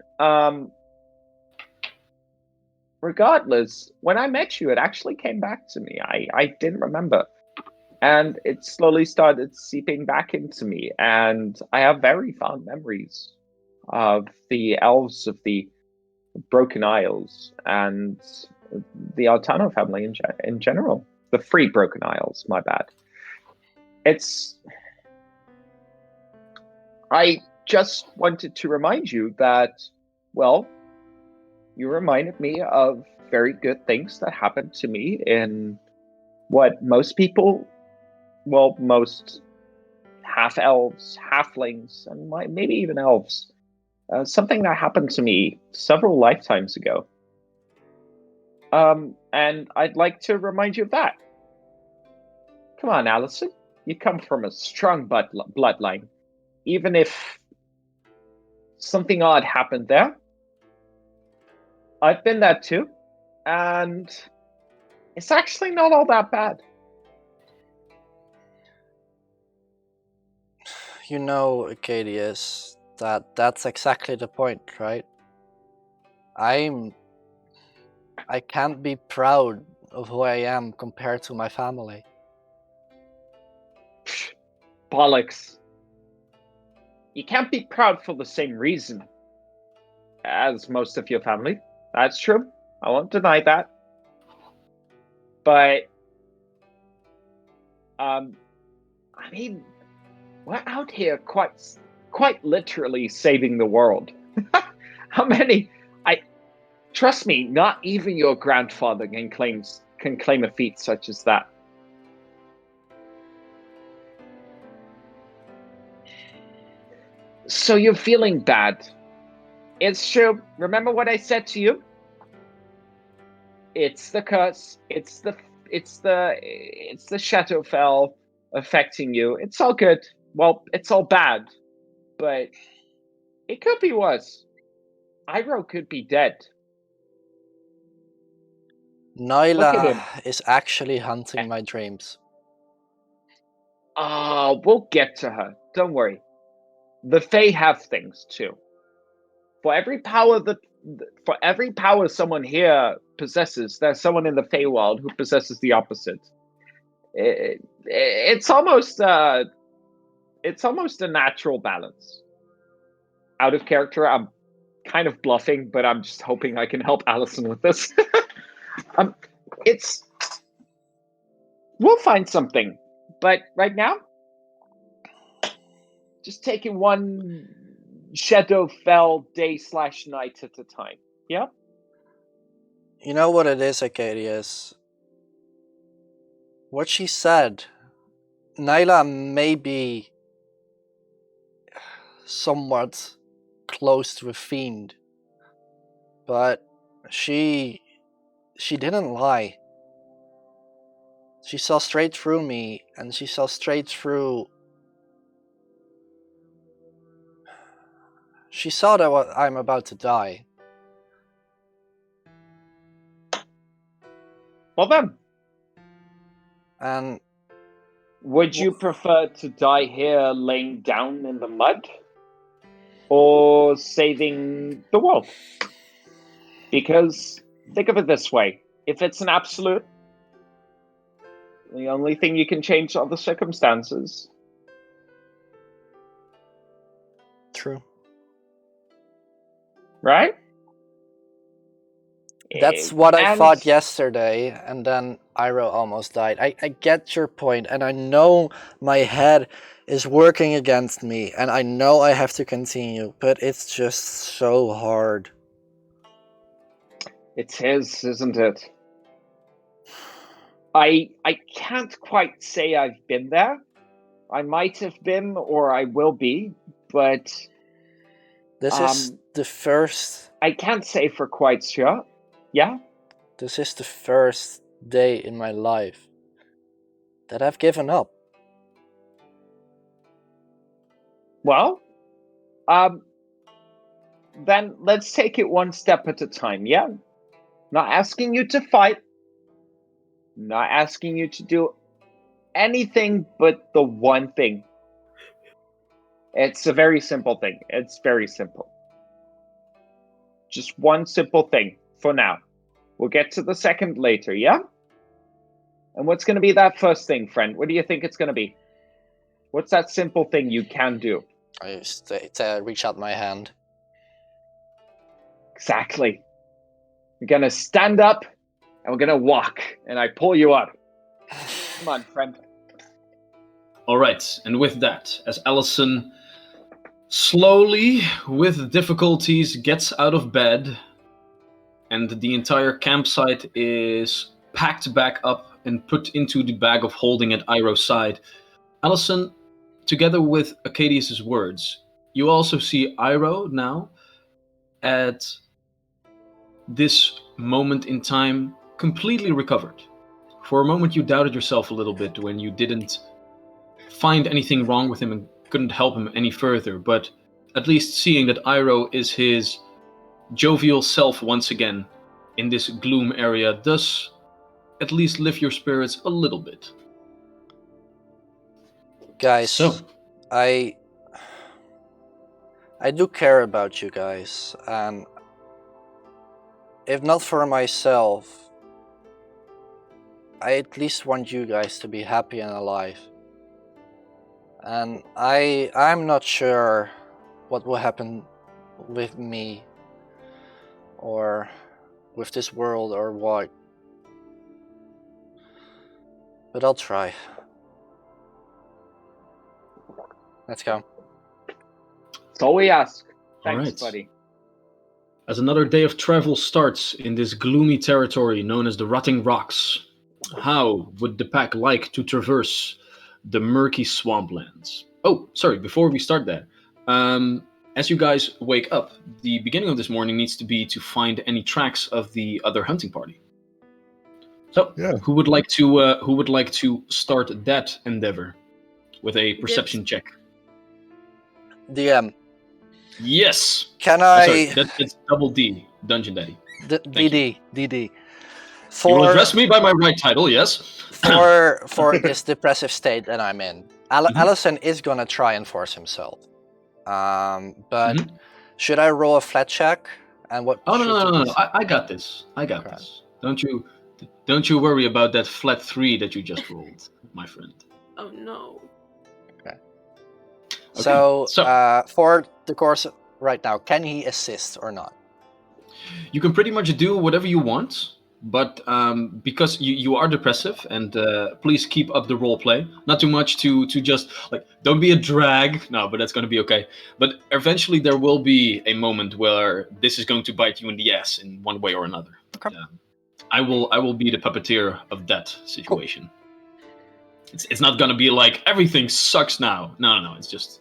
regardless, when I met you, it actually came back to me. I didn't remember. And it slowly started seeping back into me. And I have very fond memories of the elves of the Broken Isles and the Altano family in general. The Free Broken Isles, my bad. I just wanted to remind you that, well, you reminded me of very good things that happened to me in what most people, well, most half-elves, halflings, and maybe even elves. Something that happened to me several lifetimes ago. And I'd like to remind you of that. Come on, Allison. You come from a strong bloodline. Even if something odd happened there, I've been there too. And it's actually not all that bad. You know, Acadius, that's exactly the point, right? I can't be proud of who I am compared to my family. Bollocks. You can't be proud for the same reason as most of your family. That's true. I won't deny that. But, I mean, we're out here quite literally saving the world. How many? Trust me, not even your grandfather can claim a feat such as that. So you're feeling bad. It's true. Remember what I said to you? It's the curse. It's the Shadowfell affecting you. It's all good. Well, it's all bad, but it could be worse. Iroh could be dead. Look at Nyla him. is actually hunting my dreams. We'll get to her. Don't worry. The Fae have things too. For every power someone here possesses, there's someone in the Feywild who possesses the opposite. It's almost a natural balance. Out of character, I'm kind of bluffing, but I'm just hoping I can help Allison with this. We'll find something, but right now, just taking one Shadowfell day/night at a time. Yeah. You know what it is, Acadius? What she said. Nyla may be somewhat close to a fiend, but she didn't lie. She saw straight through me, and she saw straight through. She saw that I'm about to die. Well then, And would you prefer to die here laying down in the mud or saving the world? Because think of it this way. If it's an absolute, the only thing you can change are the circumstances. true. Right? That's what I And- thought yesterday, and then Iroh almost died. I get your point, and I know my head is working against me, and I know I have to continue, but it's just so hard. It is, isn't it? I can't quite say I've been there. I might have been, or I will be, but This is the first. I can't say for quite sure. Yeah? This is the first day in my life that I've given up. Well, then let's take it one step at a time, yeah? Not asking you to fight, not asking you to do anything but the one thing. It's a very simple thing. It's very simple. Just one simple thing for now. We'll get to the second later, yeah? And what's going to be that first thing, friend? What do you think it's going to be? What's that simple thing you can do? I just reach out my hand. Exactly. You're going to stand up and we're going to walk. And I pull you up. Come on, friend. All right, and with that, as Allison slowly, with difficulties, gets out of bed, and the entire campsite is packed back up and put into the bag of holding at Iroh's side, Allison, together with Acadius' words, you also see Iroh now at this moment in time completely recovered. For a moment you doubted yourself a little bit when you didn't find anything wrong with him and couldn't help him any further, but at least seeing that Iroh is his jovial self once again in this gloom area does at least lift your spirits a little bit. Guys, So, I do care about you guys, and if not for myself, I at least want you guys to be happy and alive. And I'm not sure what will happen with me or with this world or what, but I'll try. Let's go. That's all we ask. All Thanks, right. buddy. as another day of travel starts in this gloomy territory known as the Rotting Rocks, how would the pack like to traverse the murky swamplands? Oh, sorry, before we start that, as you guys wake up, the beginning of this morning needs to be to find any tracks of the other hunting party. So, Yeah. who would like to start that endeavor with a perception check? DM, Yes. can Oh, sorry, I... that's double D, Dungeon Daddy. DD. You will For, address me by my right title, yes? for this depressive state that I'm in, Mhm. Allison is gonna try and force himself. But Mhm. should I roll a flat check? And what? Oh, should no. the- I got this. I got Okay. this. Don't you worry about that flat 3 that you just rolled, my friend. Oh no. So, so- for the course right now, can he assist or not? You can pretty much do whatever you want, but because you are depressive, and please keep up the role play. Not too much to just like, don't be a drag. No, but that's going to be okay. But eventually there will be a moment where this is going to bite you in the ass in one way or another. Okay. I will be the puppeteer of that situation. It's not going to be like everything sucks now. No. It's just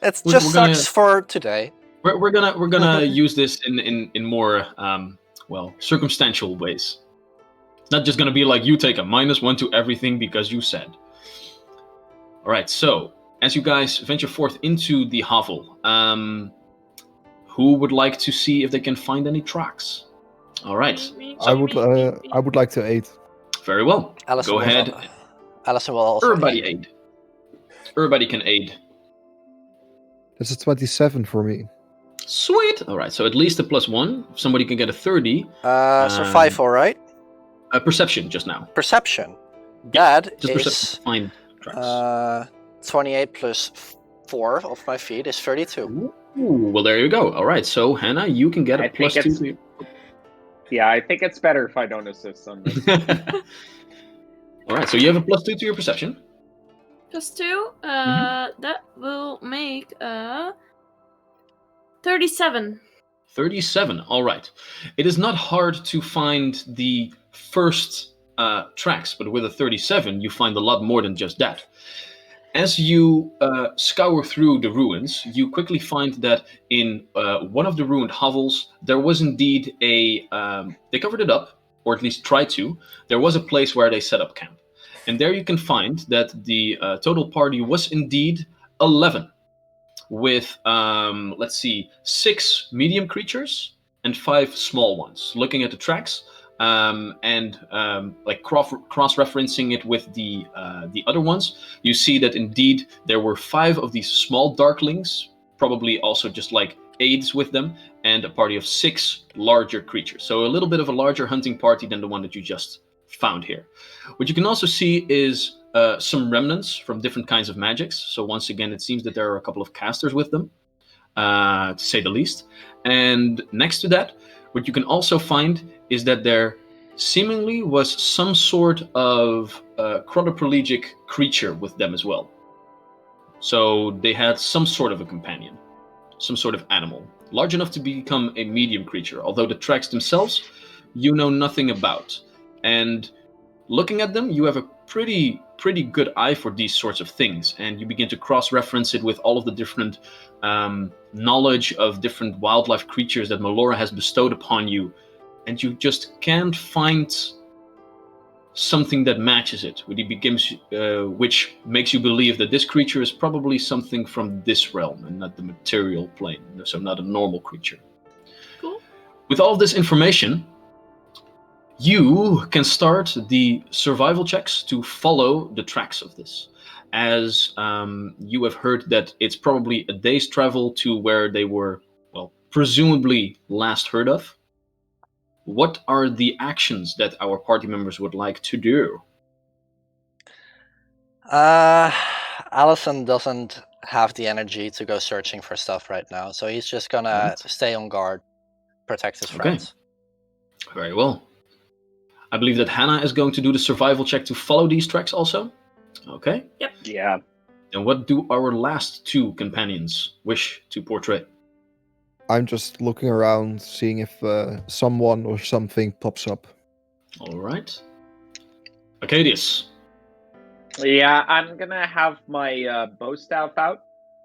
It We're just gonna- sucks for today. we're gonna use this in more circumstantial ways. It's not just gonna be like you take a -1 to everything because you said. All right. So as you guys venture forth into the hovel, who would like to see if they can find any tracks? All right. Me. I would like to aid. Very well. Allison Go will- ahead. Allison will also Everybody aid. aid. Everybody can aid. That's a 27 for me. Sweet. All right. So at least a +1. If somebody can get a 30. So 5, all right. Perception just now. Perception. That Just is perception. Find tracks. 28 plus 4 of my feet is 32. Ooh, well, there you go. All right, so Hannah, you can get a I think +2 it's- to your... Yeah, I think it's better if I don't assist on this. All right, so you have a +2 to your perception. +2. Mm-hmm. That will make 37. 37. All right. It is not hard to find the first tracks, but with a 37, you find a lot more than just that. As you scour through the ruins, you quickly find that in one of the ruined hovels, there was indeed a... they covered it up, or at least tried to. There was a place where they set up camp. And there you can find that the total party was indeed 11. With, let's see, 6 medium creatures and 5 small ones. Looking at the tracks, and like cross-referencing it with the other ones, you see that indeed there were 5 of these small darklings, probably also just like aids with them, and a party of 6 larger creatures. So a little bit of a larger hunting party than the one that you just found here. What you can also see is some remnants from different kinds of magics. So once again, it seems that there are a couple of casters with them, to say the least. And next to that, what you can also find is that there seemingly was some sort of quadriplegic creature with them as well. So they had some sort of a companion, some sort of animal, large enough to become a medium creature, although the tracks themselves you know nothing about. And looking at them, you have a pretty good eye for these sorts of things, and you begin to cross-reference it with all of the different knowledge of different wildlife creatures that Melora has bestowed upon you, and you just can't find something that matches it, which makes you believe that this creature is probably something from this realm and not the material plane, so not a normal creature. Cool. With all of this information, you can start the survival checks to follow the tracks of this, as you have heard that it's probably a day's travel to where they were, well, presumably last heard of. What are the actions that our party members would like to do? Allison doesn't have the energy to go searching for stuff right now, so he's just gonna Right. stay on guard, protect his Okay. friends. Very well. I believe that Hannah is going to do the survival check to follow these tracks also. Okay. Yeah. And what do our last 2 companions wish to portray? I'm just looking around, seeing if someone or something pops up. All right. Arcadius. Yeah, I'm gonna have my bow staff out.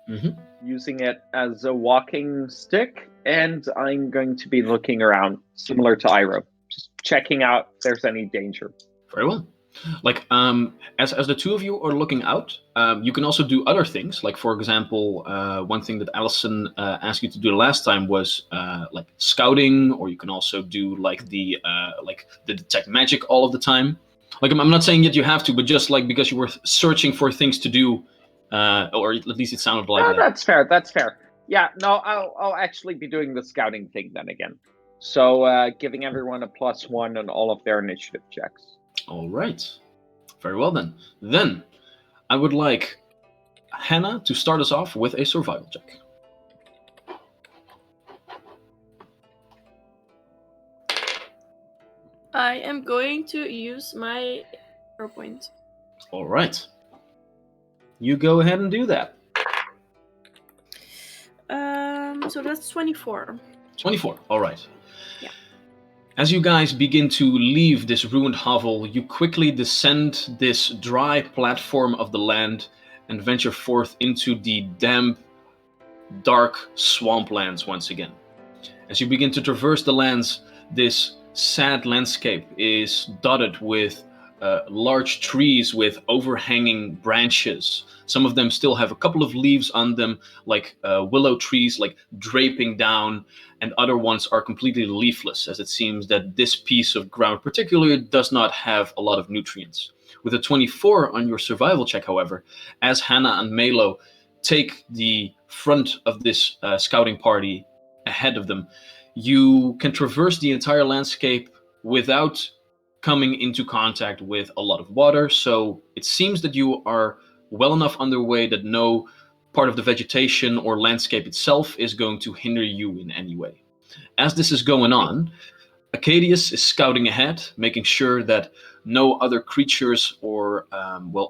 Mm-hmm. using it as a walking stick, and I'm going to be looking around, similar to Iroh, just checking out if there's any danger. Very well. Like as the two of you are looking out, you can also do other things. Like for example, one thing that Allison asked you to do last time was like scouting, or you can also do like the detect magic all of the time. Like I'm not saying that you have to, but just like because you were searching for things to do, or at least it sounded like No, that. that's fair. That's fair. Yeah, no, I'll actually be doing the scouting thing then again. So giving everyone a +1 on all of their initiative checks. All right. Very well then. Then I would like Hannah to start us off with a survival check. I am going to use my hero point. All right. You go ahead and do that. So that's 24. 24. All right. Yeah. As you guys begin to leave this ruined hovel, you quickly descend this dry platform of the land and venture forth into the damp, dark swamplands once again. As you begin to traverse the lands, this sad landscape is dotted with large trees with overhanging branches. Some of them still have a couple of leaves on them, like willow trees, like draping down, and other ones are completely leafless, as it seems that this piece of ground particularly does not have a lot of nutrients. With a 24 on your survival check, however, as Hannah and Melo take the front of this scouting party ahead of them, you can traverse the entire landscape without coming into contact with a lot of water. So it seems that you are well enough underway that no part of the vegetation or landscape itself is going to hinder you in any way. As this is going on, Acadius is scouting ahead, making sure that no other creatures or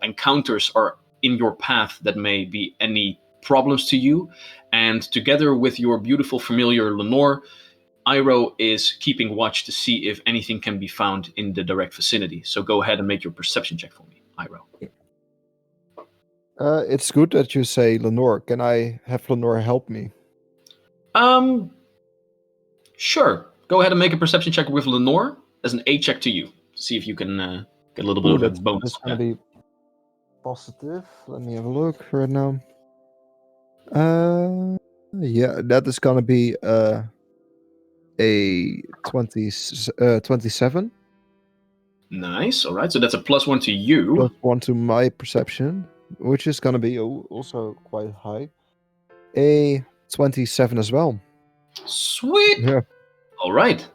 encounters are in your path that may be any problems to you. And together with your beautiful familiar Lenore, Iroh is keeping watch to see if anything can be found in the direct vicinity. So go ahead and make your perception check for me, Iroh. It's good that you say Lenore. Can I have Lenore help me? Sure. Go ahead and make a perception check with Lenore as an A check to you. See if you can get a little bit of a bonus. That's gonna be positive. Let me have a look right now. Yeah, that is gonna be a 27. Nice. All right. So that's a +1 to you. +1 to my perception, which is gonna be also quite high. A 27 as well. Sweet. Yeah. All right.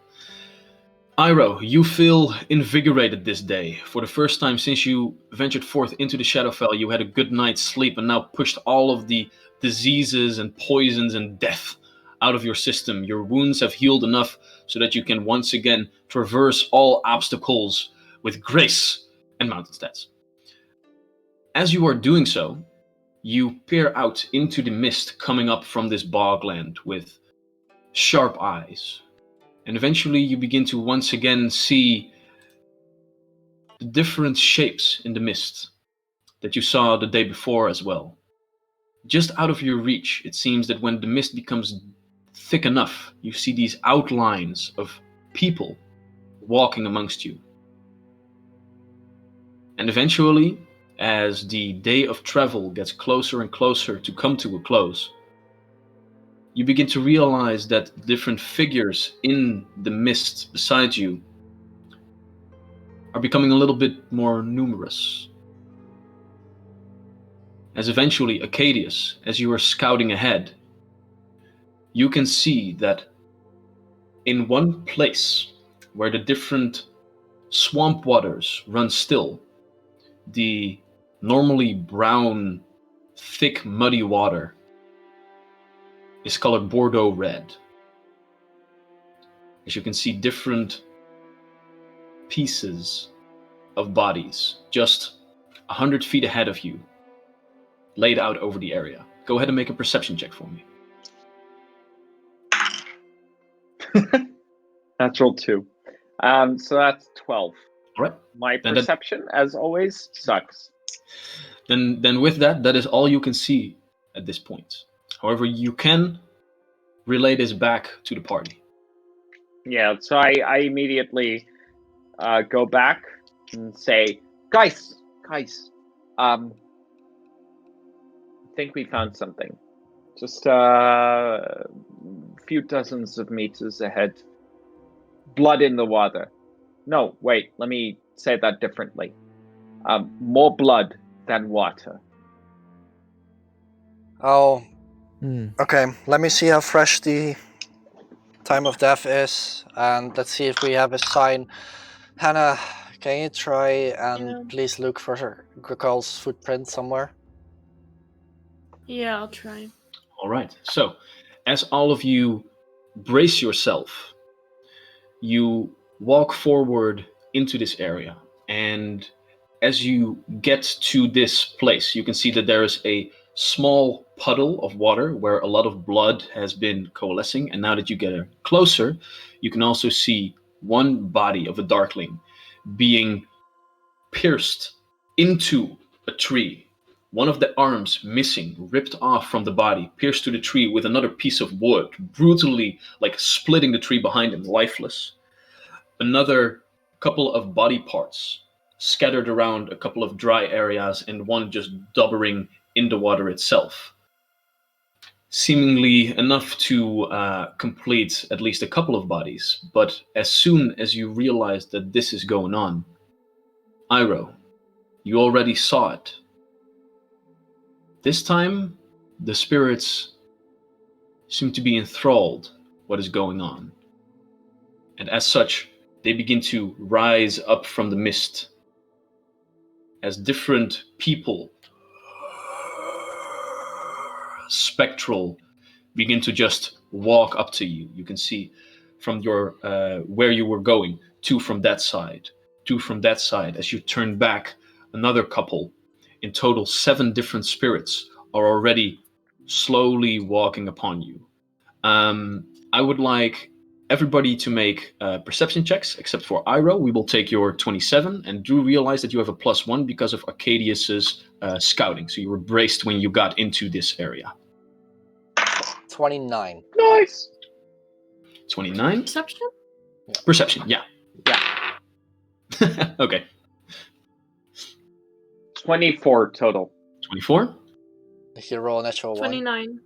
Iroh, you feel invigorated this day. For the first time since you ventured forth into the Shadowfell, you had a good night's sleep and now pushed all of the diseases and poisons and death out of your system. Your wounds have healed enough so that you can once again traverse all obstacles with grace and mountain stats. As you are doing so, you peer out into the mist coming up from this bogland with sharp eyes. And eventually you begin to once again see the different shapes in the mist that you saw the day before as well. Just out of your reach, it seems that when the mist becomes thick enough, you see these outlines of people walking amongst you. And eventually, as the day of travel gets closer and closer to come to a close, you begin to realize that different figures in the mist beside you are becoming a little bit more numerous. As eventually, Acadius, as you are scouting ahead, you can see that in one place where the different swamp waters run still, the normally brown, thick, muddy water is colored Bordeaux red. As you can see different pieces of bodies just 100 feet ahead of you, laid out over the area. Go ahead and make a perception check for me. Natural 2. So that's 12. All right. My Then perception, as always, sucks. Then with that is all you can see at this point. However, you can relay this back to the party. Yeah, so I immediately go back and say, guys, I think we found something. Just a few dozens of meters ahead. Blood in the water. No, wait, let me say that differently. More blood than water. Oh, Hmm. okay. Let me see how fresh the time of death is, and let's see if we have a sign. Hannah, can you try and Yeah. please look for Grikal's footprint somewhere? Yeah, I'll try. All right. So, as all of you brace yourself, you walk forward into this area. And as you get to this place, you can see that there is a small puddle of water where a lot of blood has been coalescing. And now that you get closer, you can also see one body of a darkling being pierced into a tree. One of the arms missing, ripped off from the body, pierced to the tree with another piece of wood, brutally like splitting the tree behind him, lifeless. Another couple of body parts scattered around a couple of dry areas, and one just dubbering in the water itself. Seemingly enough to complete at least a couple of bodies, but as soon as you realize that this is going on, Iroh, you already saw it. This time, the spirits seem to be enthralled what is going on. And as such, they begin to rise up from the mist as different people, spectral, begin to just walk up to you. You can see from your where you were going, two from that side, two from that side. As you turn back, another couple. In total, 7 different spirits are already slowly walking upon you. I would like everybody to make perception checks, except for Iroh. We will take your 27, and do realize that you have a +1 because of Arcadius's scouting. So you were braced when you got into this area. 29. Nice. 29. Perception? Perception, yeah. Okay. 24 total. 24. Did you roll a natural 29.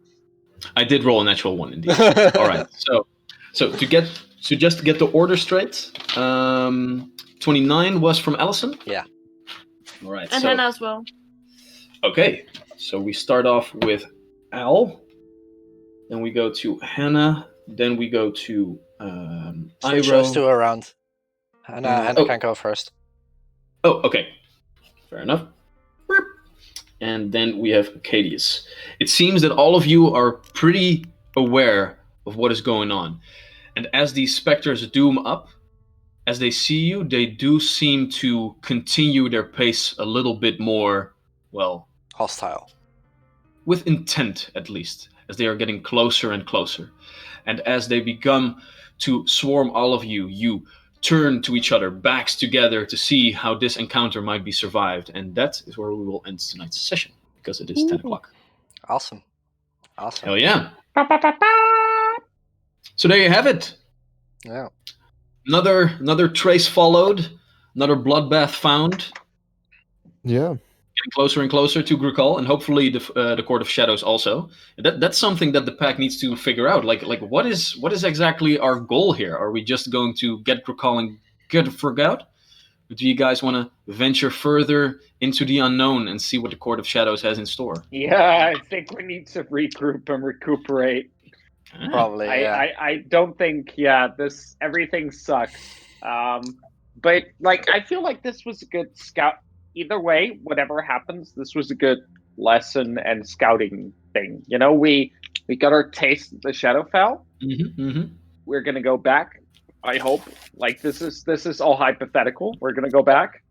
I did roll a natural 1 indeed. one? All right. So just to get the order straight, 29 was from Allison. Yeah. All right. And so, Hannah as well. okay. So we start off with Al, then we go to Hannah, then we go to Switch those Iroh. two around. Hannah Oh. can go first. Oh, okay. Fair enough. And then we have Arcadius. It seems that all of you are pretty aware of what is going on. And as these specters doom up, as they see you, they do seem to continue their pace a little bit more, well, Hostile. with intent at least, as they are getting closer and closer. And as they begin to swarm all of you, you turn to each other, backs together, to see how this encounter might be survived. And that is where we will end tonight's session, because it is 10 o'clock. Awesome. Hell yeah. So there you have it. Yeah. Another trace followed, another bloodbath found, Yeah. getting closer and closer to Grikal, and hopefully the Court of Shadows also. That's something that the pack needs to figure out. Like what is exactly our goal here? Are we just going to get Grikal and get Froggout? Or do you guys want to venture further into the unknown and see what the Court of Shadows has in store? Yeah, I think we need to regroup and recuperate. Ah, Probably, yeah. I don't think, everything sucks. But like, I feel like this was a good scout. Either way, whatever happens, this was a good lesson and scouting thing. You know, we got our taste of the Shadowfell. We're gonna go back. I hope. Like, this is all hypothetical. We're gonna go back.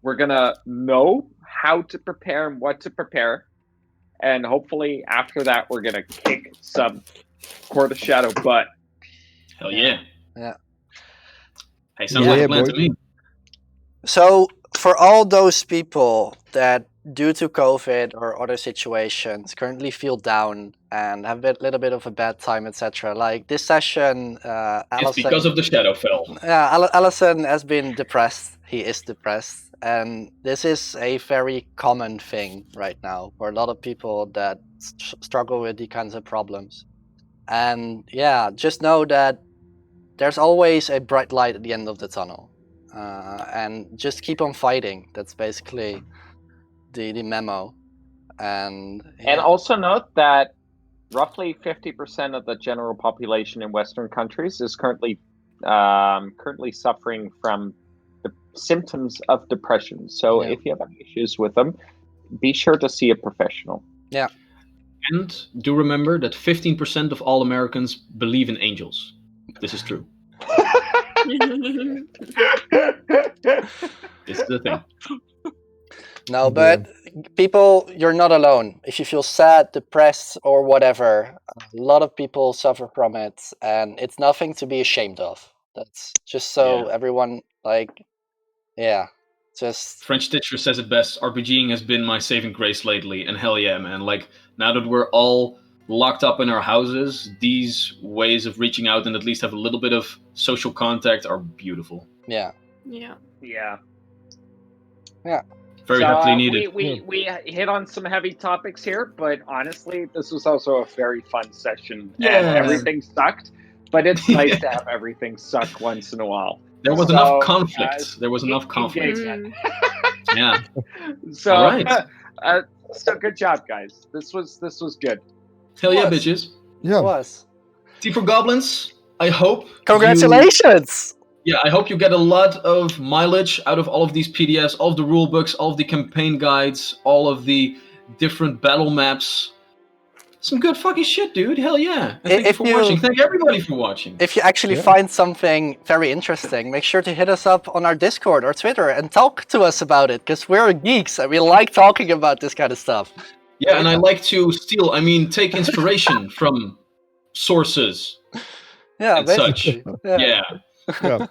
We're gonna know how to prepare and what to prepare, and hopefully after that, we're gonna kick some Court of Shadow butt. Hell yeah. Yeah. Hey, sounds Yeah, like a plan boy. to me. So, for all those people that due to COVID or other situations, currently feel down and have a little bit of a bad time, etc. Like this session, It's Allison. because of the Shadowfell. Yeah, Allison has been depressed. He is depressed, and this is a very common thing right now for a lot of people that struggle with these kinds of problems. And yeah, just know that there's always a bright light at the end of the tunnel, and just keep on fighting. That's basically the memo. And And also note that roughly 50% of the general population in Western countries is currently suffering from the symptoms of depression. So Yeah. if you have any issues with them, be sure to see a professional. And do remember that 15% of all Americans believe in angels. This is true. This is the thing. No, but people, you're not alone. If you feel sad, depressed, or whatever, a lot of people suffer from it, and it's nothing to be ashamed of. That's just so everyone, just... French Stitcher says it best. RPGing has been my saving grace lately, and hell yeah, man. Like, now that we're all locked up in our houses, these ways of reaching out and at least have a little bit of social contact are beautiful. Yeah. Yeah. Very So, happily needed. We hit on some heavy topics here, but honestly, this was also a very fun session. Yeah. And everything sucked, but it's nice to have everything suck once in a while. There was So, enough conflict. There was enough conflict. engagement. Yeah. So, All right. So good job, guys. This was good. Hell yeah, Was. bitches. Yeah. Was. Tea for Goblins, I hope. Congratulations! I hope you get a lot of mileage out of all of these PDFs, all of the rule books, all of the campaign guides, all of the different battle maps. Some good fucking shit, dude. Hell yeah. And thank you for watching. Thank everybody for watching. If you actually find something very interesting, make sure to hit us up on our Discord or Twitter and talk to us about it, because we're geeks and we like talking about this kind of stuff. Yeah, and I like to take inspiration from sources Yeah, and such. basically. Yeah. Yeah.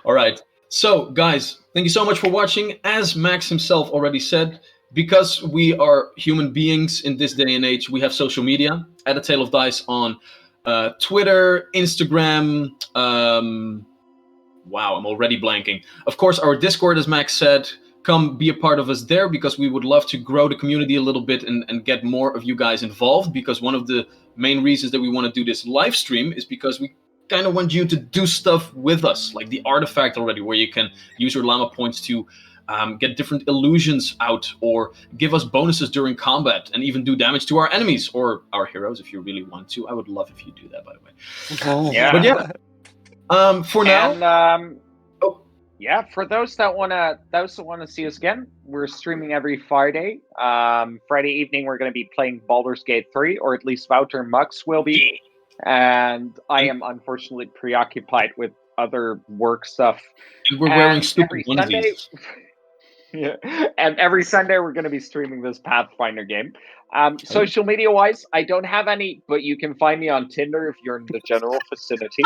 All right. So, guys, thank you so much for watching. As Max himself already said, because we are human beings in this day and age, we have social media at A Tale of Dice on Twitter, Instagram. Wow, I'm already blanking. Of course, our Discord, as Max said. Come be a part of us there, because we would love to grow the community a little bit and get more of you guys involved, because one of the main reasons that we want to do this live stream is because we kind of want you to do stuff with us, like the artifact already, where you can use your llama points to get different illusions out, or give us bonuses during combat, and even do damage to our enemies or our heroes if you really want to. I would love if you do that, by the way. Yeah. But yeah, for now. And, yeah, for those that wanna see us again, we're streaming every Friday. Friday evening, we're going to be playing Baldur's Gate 3, or at least Wouter and Mux will be. And I am unfortunately preoccupied with other work stuff. And we're wearing And stupid every Sunday- onesies. Yeah. And every Sunday, we're going to be streaming this Pathfinder game. Social media wise, I don't have any, but you can find me on Tinder if you're in the general vicinity.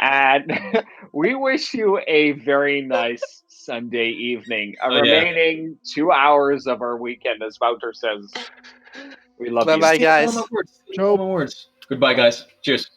And we wish you a very nice Sunday evening. Remaining 2 hours of our weekend, as Wouter says. We love you. Bye-bye, guys. All my words. Goodbye, guys. Cheers.